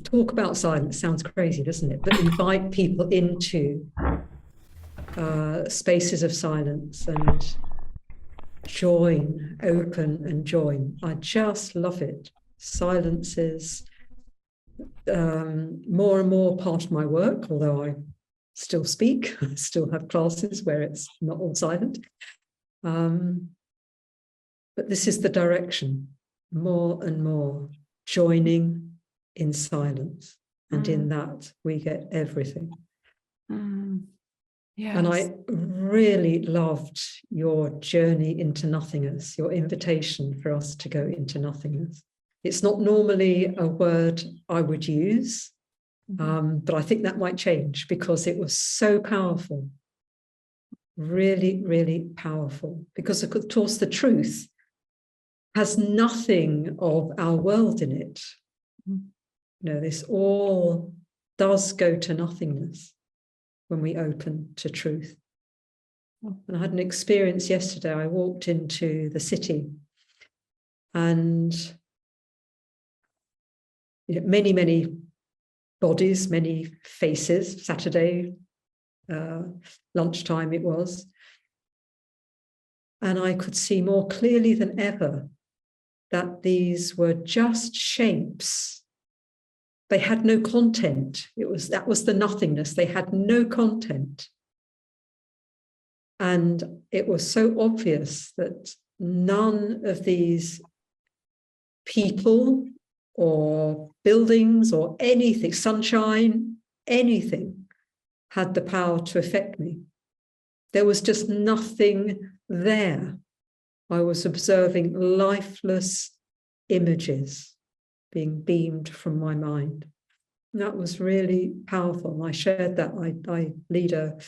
talk about silence. Sounds crazy, doesn't it? But invite people into spaces of silence and open and join. I just love it. Silence is more and more part of my work, although I still speak, I still have classes where it's not all silent. But this is the direction, more and more joining in silence. And in that, we get everything. Yes. And I really loved your journey into nothingness, your invitation for us to go into nothingness. It's not normally a word I would use, but I think that might change because it was so powerful. Really, really powerful. Because of course, the truth has nothing of our world in it. You know, this all does go to nothingness when we open to truth. And I had an experience yesterday. I walked into the city and many, many bodies, many faces. Saturday, lunchtime it was. And I could see more clearly than ever that these were just shapes. They had no content. That was the nothingness. They had no content. And it was so obvious that none of these people or buildings or anything, sunshine, anything, had the power to affect me. There was just nothing there. I was observing lifeless images being beamed from my mind. And that was really powerful. I shared that. I lead a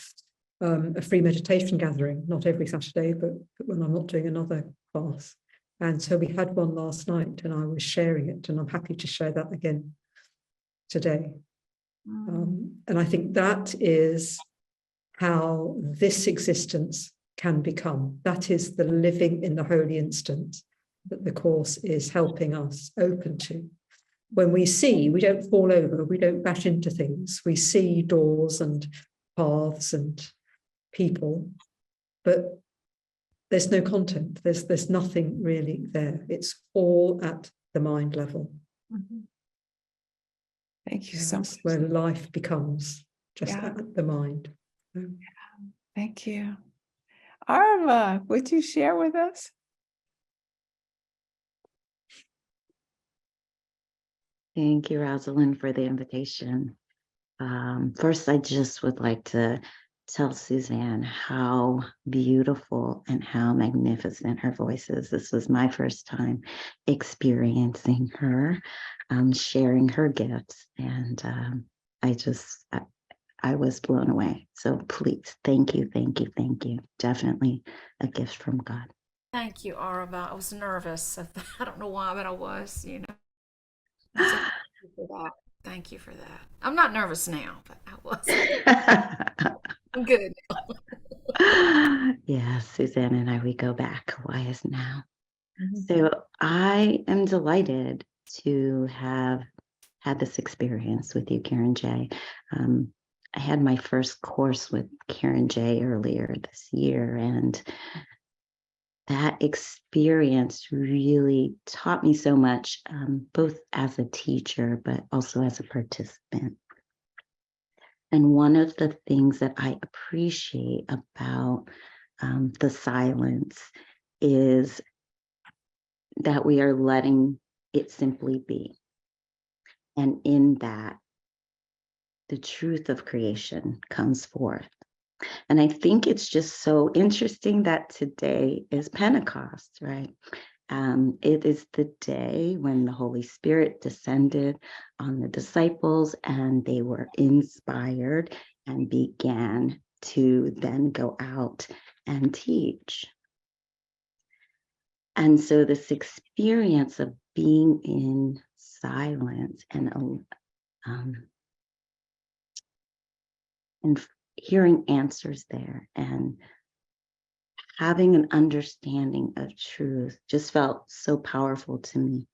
free meditation gathering, not every Saturday, but when I'm not doing another class. And so we had one last night and I was sharing it, and I'm happy to share that again today. And I think that is how this existence can become. That is the living in the holy instant that the Course is helping us open to. When we see, we don't fall over, we don't bash into things. We see doors and paths and people, but there's no content. There's nothing really there. It's all at the mind level. Thank you so much. Where life becomes just at the mind. Thank you. Arva, would you share with us? Thank you, Rosalind, for the invitation. First, I just would like to tell Susanne how beautiful and how magnificent her voice is. This was my first time experiencing her, sharing her gifts, and I was blown away. So please, thank you, thank you, thank you. Definitely a gift from God. Thank you, Arva. I was nervous. I don't know why, but I was, So thank you for that. Thank you for that. I'm not nervous now, but I was. I'm good. Yes, Susanne and I, we go back a while now. So I am delighted to have had this experience with you, kironJ. I had my first course with kironJ earlier this year, and that experience really taught me so much, both as a teacher, but also as a participant. And one of the things that I appreciate about the silence is that we are letting it simply be. And in that, the truth of creation comes forth. And I think it's just so interesting that today is Pentecost, right? It is the day when the Holy Spirit descended on the disciples and they were inspired and began to then go out and teach. And so this experience of being in silence and hearing answers there and having an understanding of truth just felt so powerful to me.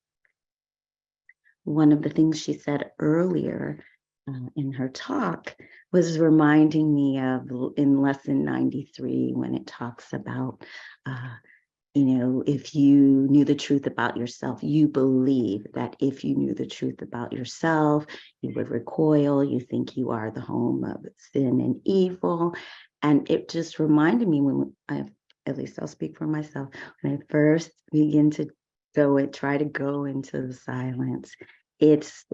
One of the things she said earlier in her talk was reminding me of in lesson 93 when it talks about, if you knew the truth about yourself, you believe that if you knew the truth about yourself, you would recoil, you think you are the home of sin and evil. And it just reminded me at least I'll speak for myself, when I first begin to try to go into the silence, it's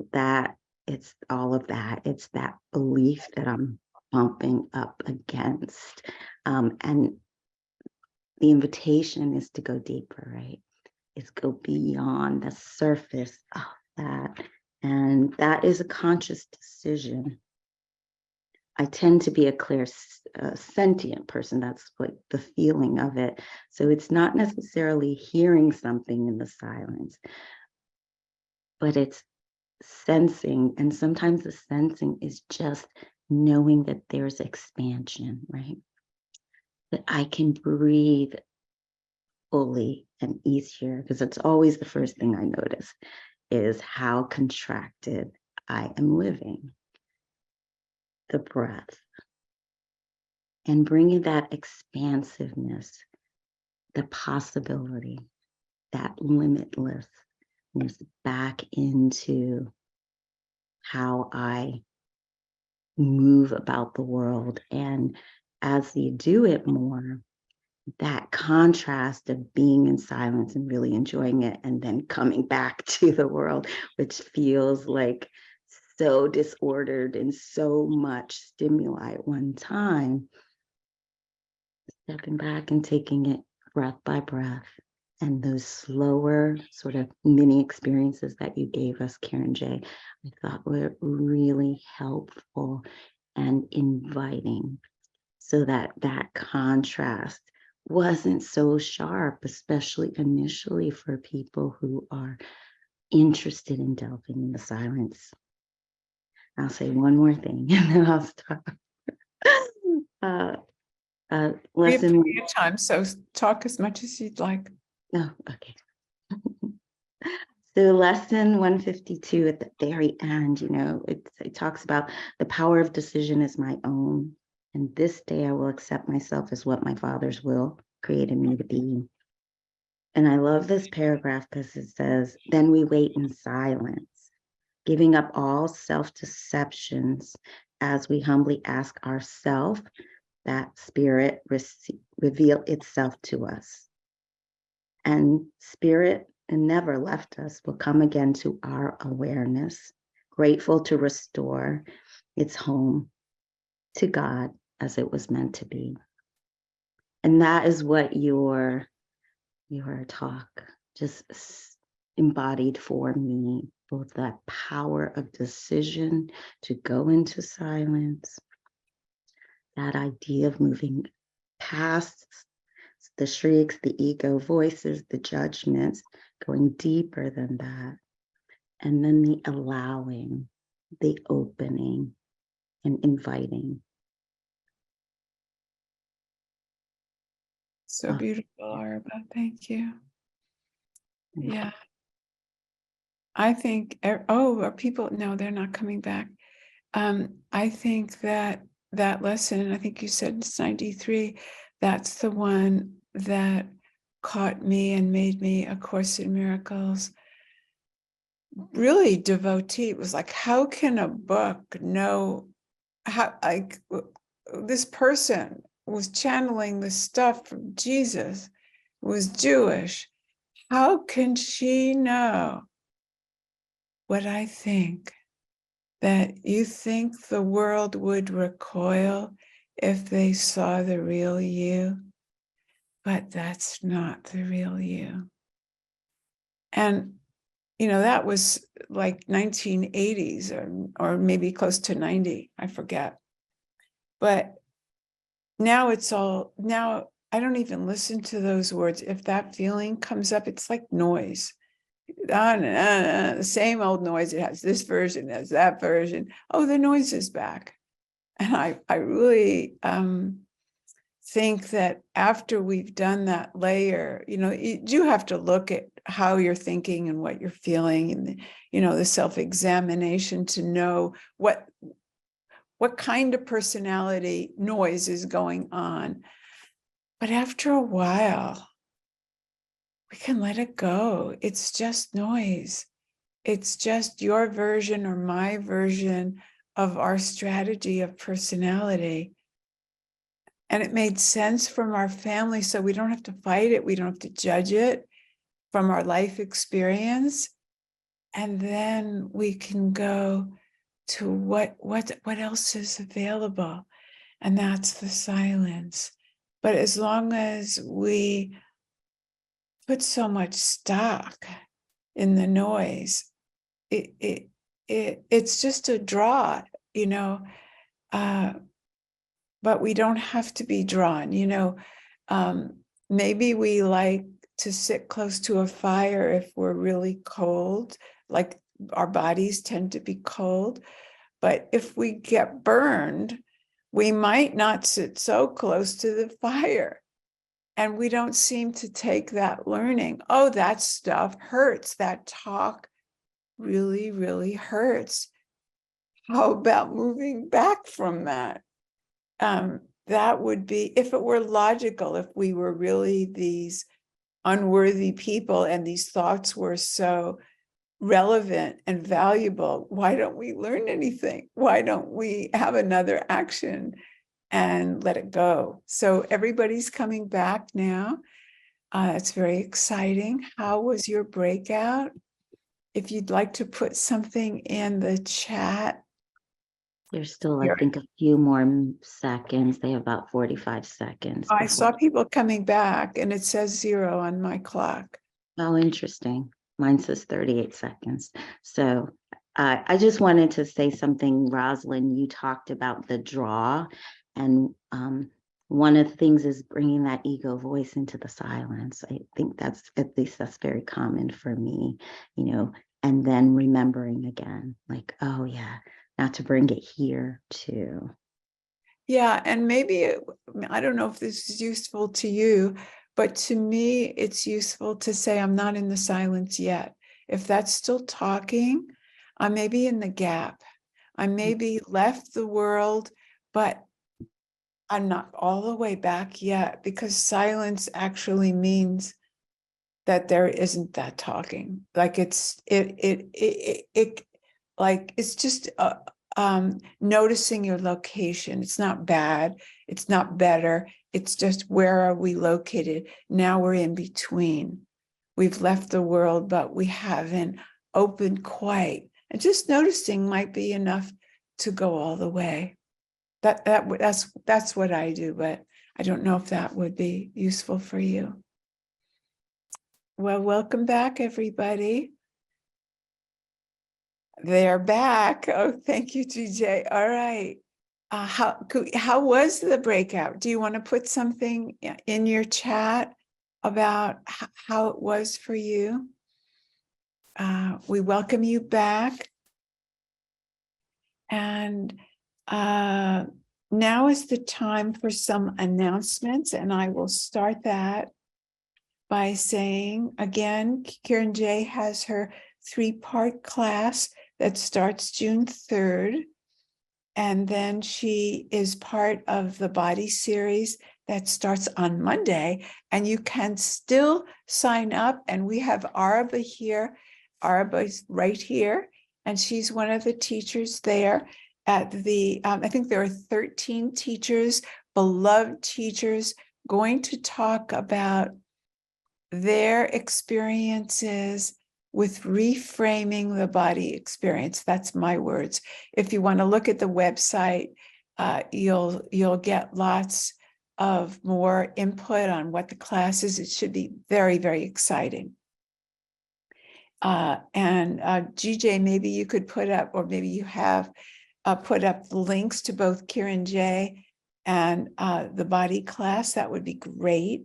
all of that. It's that belief that I'm bumping up against. And the invitation is to go deeper, right? It's go beyond the surface of that. And that is a conscious decision. I tend to be a clear, sentient person. That's what the feeling of it. So it's not necessarily hearing something in the silence, but it's sensing. And sometimes the sensing is just knowing that there's expansion, right? That I can breathe fully and easier, because it's always the first thing I notice is how contracted I am living. The breath and bringing that expansiveness, the possibility, that limitlessness back into how I move about the world. And as you do it more, that contrast of being in silence and really enjoying it and then coming back to the world, which feels like so disordered and so much stimuli at one time, stepping back and taking it breath by breath. And those slower sort of mini experiences that you gave us, kironJ, I thought were really helpful and inviting, so that contrast wasn't so sharp, especially initially for people who are interested in delving in the silence. I'll say one more thing and then I'll stop. We have plenty of time, so talk as much as you'd like. Oh, okay. So lesson 152 at the very end, it talks about the power of decision is my own. And this day I will accept myself as what my Father's will created me to be. And I love this paragraph because it says, then we wait in silence, giving up all self-deceptions as we humbly ask ourselves that spirit reveal itself to us. And spirit never left us, will come again to our awareness, grateful to restore its home to God as it was meant to be. And that is what your talk just embodied for me, both that power of decision to go into silence, that idea of moving past the shrieks, the ego voices, the judgments, going deeper than that. And then the allowing, the opening, and inviting. So beautiful, Arba. Thank you. Yeah. I think, are people, no, they're not coming back. I think that lesson, I think you said it's 93, that's the one that caught me and made me A Course in Miracles really devotee. It was like, how can a book know how, like, this person was channeling the stuff from Jesus, was Jewish. How can she know what I think? That you think the world would recoil if they saw the real you, but that's not the real you. And, that was like 1980s or maybe close to 90, I forget. But now I don't even listen to those words. If that feeling comes up, it's like noise. The same old noise. It has this version, it has that version. Oh, the noise is back. And I really think that after we've done that layer, you do have to look at how you're thinking and what you're feeling, and the self-examination to know what kind of personality noise is going on. But after a while, we can let it go. It's just noise. It's just your version or my version of our strategy of personality. And it made sense from our family, so we don't have to fight it. We don't have to judge it from our life experience. And then we can go to what else is available. And that's the silence. But as long as we put so much stock in the noise, it's just a draw, but we don't have to be drawn, maybe we like to sit close to a fire if we're really cold, like our bodies tend to be cold. But if we get burned, we might not sit so close to the fire. And we don't seem to take that learning. Oh, that stuff hurts. That talk really, really hurts. How about moving back from that? That would be, if it were logical, if we were really these unworthy people and these thoughts were so relevant and valuable, why don't we learn anything? Why don't we have another action and let it go? So everybody's coming back now. It's very exciting. How was your breakout? If you'd like to put something in the chat. There's still, I think, a few more seconds. They have about 45 seconds. I saw people coming back and it says 0 on my clock. Oh, interesting. Mine says 38 seconds. So I just wanted to say something, Rosalyn. You talked about the draw, and one of the things is bringing that ego voice into the silence. I think that's very common for me, and then remembering again, like, oh yeah, not to bring it here too. Yeah, and maybe, I don't know if this is useful to you, but to me, it's useful to say, I'm not in the silence yet. If that's still talking, I may be in the gap. I maybe left the world, but I'm not all the way back yet, because silence actually means that there isn't that talking. Like it's just noticing your location. It's not bad. It's not better. It's just, where are we located? Now we're in between. We've left the world, but we haven't opened quite. And just noticing might be enough to go all the way. That's what I do, but I don't know if that would be useful for you. Well, welcome back, everybody. They're back. Oh, thank you, GJ. All right. How was the breakout? Do you want to put something in your chat about how it was for you? We welcome you back. And now is the time for some announcements, and I will start that by saying, again, kironJ has her 3-part class that starts June 3rd. And then she is part of the body series that starts on Monday. And you can still sign up. And we have Araba here. Araba is right here. And she's one of the teachers there at the, I think there are 13 teachers, beloved teachers, going to talk about their experiences with reframing the body experience. That's my words. If you want to look at the website, you'll get lots of more input on what the class is. It should be very, very exciting. And GJ, maybe you could put up, or maybe you have put up the links to both kironJ and the body class. That would be great.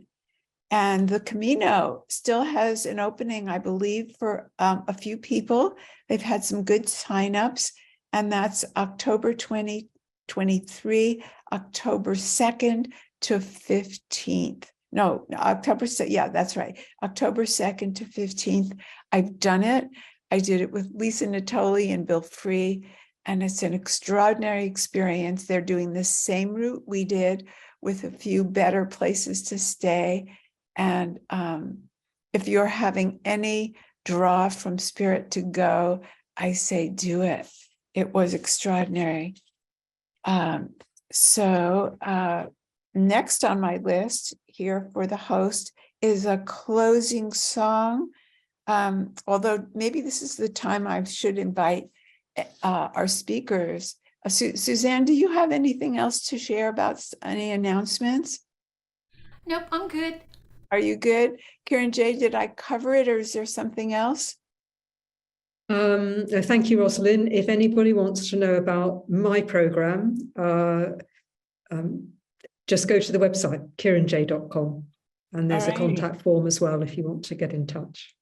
And the Camino still has an opening, I believe, for a few people. They've had some good signups, and that's October 2023, October 2nd to 15th. No, October 2nd. Yeah, that's right. October 2nd to 15th. I've done it. I did it with Lisa Natoli and Bill Free, and it's an extraordinary experience. They're doing the same route we did with a few better places to stay. And if you're having any draw from spirit to go, I say do it. It was extraordinary. So next on my list here for the host is a closing song. Although maybe this is the time I should invite our speakers. Susanne, do you have anything else to share about any announcements? Nope, I'm good. Are you good? kironJ, did I cover it, or is there something else? Thank you, Rosalyn. If anybody wants to know about my program, just go to the website, kironJ.com, and there's a contact form as well if you want to get in touch.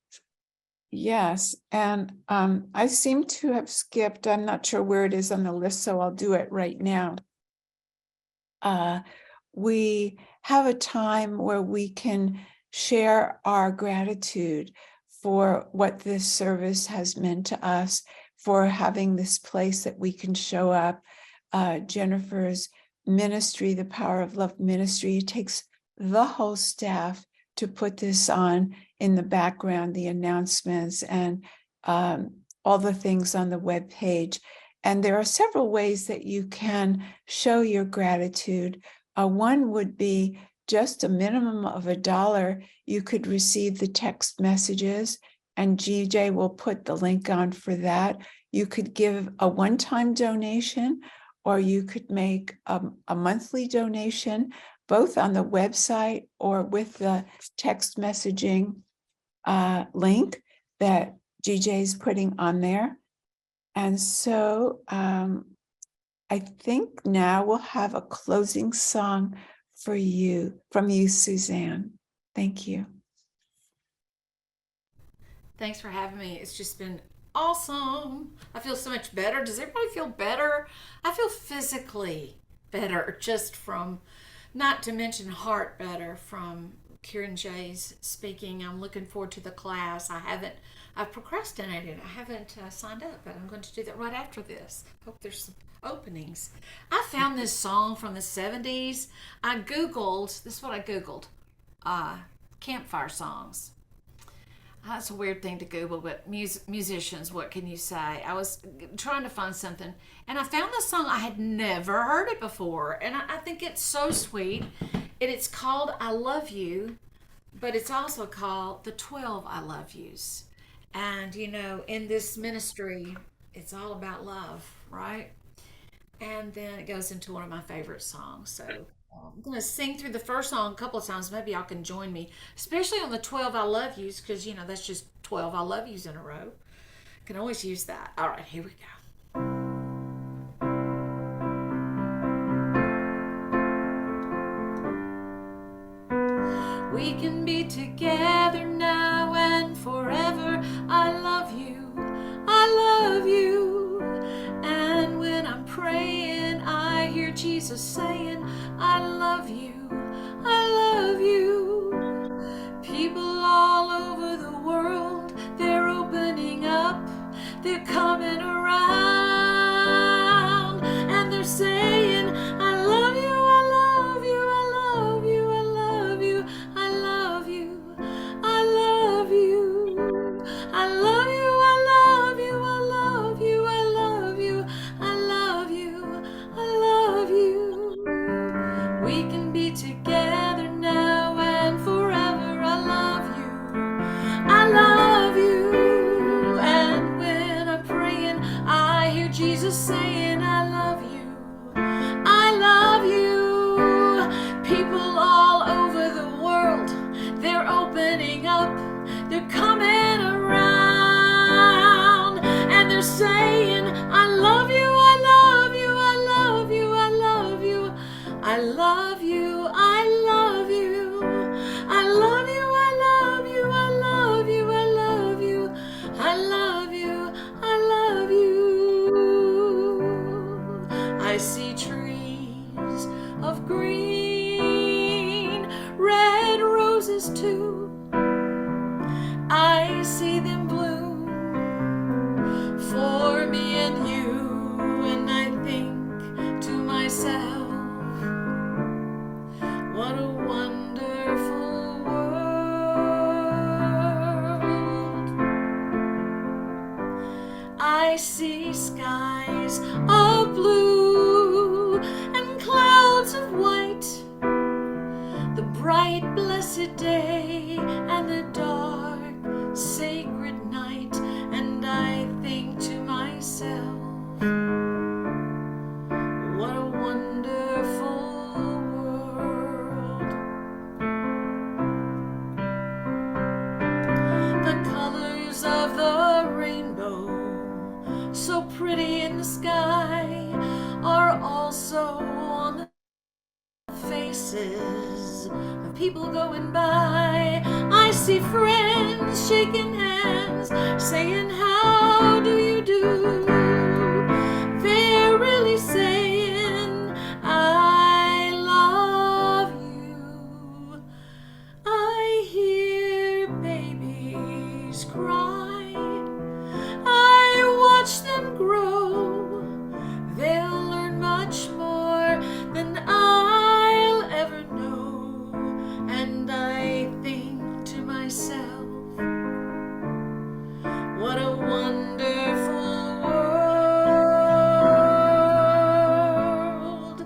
Yes, and I seem to have skipped, I'm not sure where it is on the list, so I'll do it right now. We have a time where we can share our gratitude for what this service has meant to us, for having this place that we can show up. Jennifer's ministry, the Power of Love ministry, it takes the whole staff to put this on in the background, the announcements and all the things on the webpage. And there are several ways that you can show your gratitude. One would be just a minimum of $1. You could receive the text messages, and GJ will put the link on for that. You could give a one-time donation, or you could make a monthly donation, both on the website or with the text messaging link that GJ is putting on there. And so I think now we'll have a closing song for you, from you, Susanne. Thank you. Thanks for having me. It's just been awesome. I feel so much better. Does everybody feel better? I feel physically better, just from, not to mention heart better, from kironJ's speaking. I'm looking forward to the class. I've procrastinated. I haven't signed up, but I'm going to do that right after this. Hope there's some openings. I found this song from the 70s. I Googled, this is what I Googled, campfire songs. That's a weird thing to Google, but musicians, what can you say? I was trying to find something, and I found this song. I had never heard it before, and I think it's so sweet. And it's called I Love You, but it's also called The 12 I Love Yous. And, you know, in this ministry, it's all about love, right? And then it goes into one of my favorite songs. So I'm going to sing through the first song a couple of times. Maybe y'all can join me, especially on the 12 I Love Yous, because, you know, that's just 12 I Love Yous in a row. Can always use that. All right, here we go. We can be together now and forever. I love you, I love you. And when I'm praying, I hear Jesus saying, I love you, I love you. People all over the world, they're opening up, they're coming around, and they're saying, I love you, I love you, I love you, I love you, I love you, I love you, I love you, I love you, I love you, I love you, I love you, I love you. We can be together now and forever. I love you, I love you. And when I'm praying, I I see skies of blue and clouds of white, the bright blessed day and the dark sacred night, and I think to myself, what a wonderful world. The colors of the rainbow, so pretty in the sky, are also on the faces of people going by. I see friends shaking hands, saying, how do you do? They're really saying, I love you. I hear babies cry, I watch them grow. They'll learn much more than I'll ever know. And I think to myself, what a wonderful world.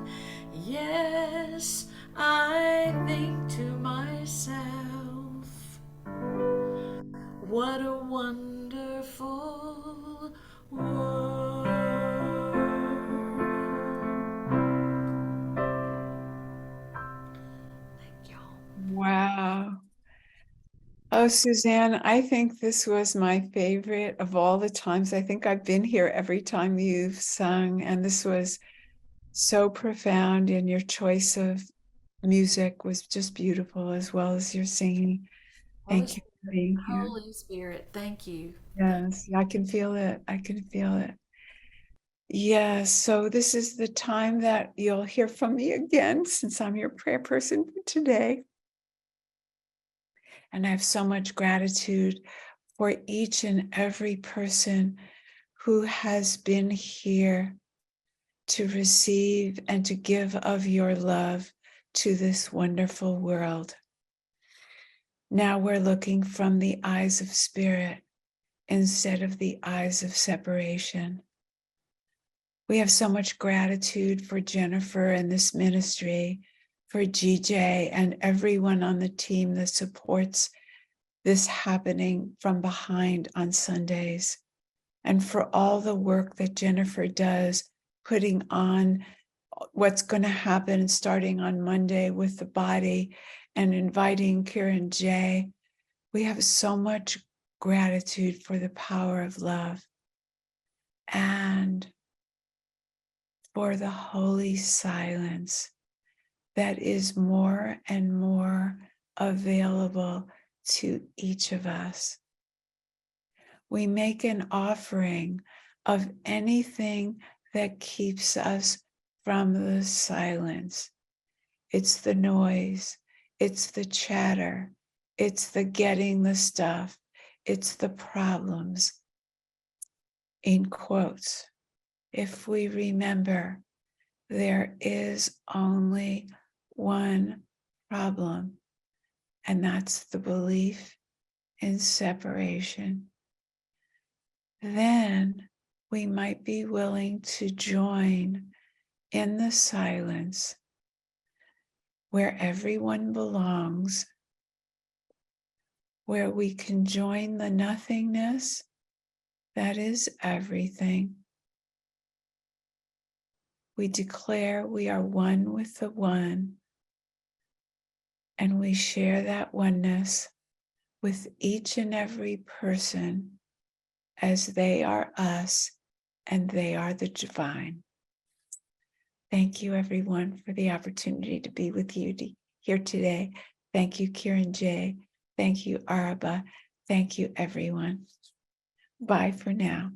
Yes, I think to myself, what a wonderful world. Thank y'all. Wow. Oh, Suzanne, I think this was my favorite of all the times. I think I've been here every time you've sung, and this was so profound, and your choice of music was just beautiful, as well as your singing. Thank you for being here. Holy Spirit, thank you. Yes, I can feel it. I can feel it. Yes, so this is the time that you'll hear from me again, since I'm your prayer person for today. And I have so much gratitude for each and every person who has been here to receive and to give of your love to this wonderful world. Now we're looking from the eyes of spirit instead of the eyes of separation. We have so much gratitude for Jennifer and this ministry, for GJ and everyone on the team that supports this happening from behind on Sundays, and for all the work that Jennifer does, putting on what's going to happen starting on Monday with the body and inviting kironJ. We have so much gratitude for the power of love and for the holy silence that is more and more available to each of us. We make an offering of anything that keeps us from the silence. It's the noise, it's the chatter, it's the getting the stuff, it's the problems. In quotes, if we remember, there is only one problem, and that's the belief in separation. Then we might be willing to join in the silence where everyone belongs, where we can join the nothingness that is everything. We declare we are one with the one, and we share that oneness with each and every person as they are us and they are the divine. Thank you, everyone, for the opportunity to be with you here today. Thank you, kironJ. Thank you, Araba. Thank you, everyone. Bye for now.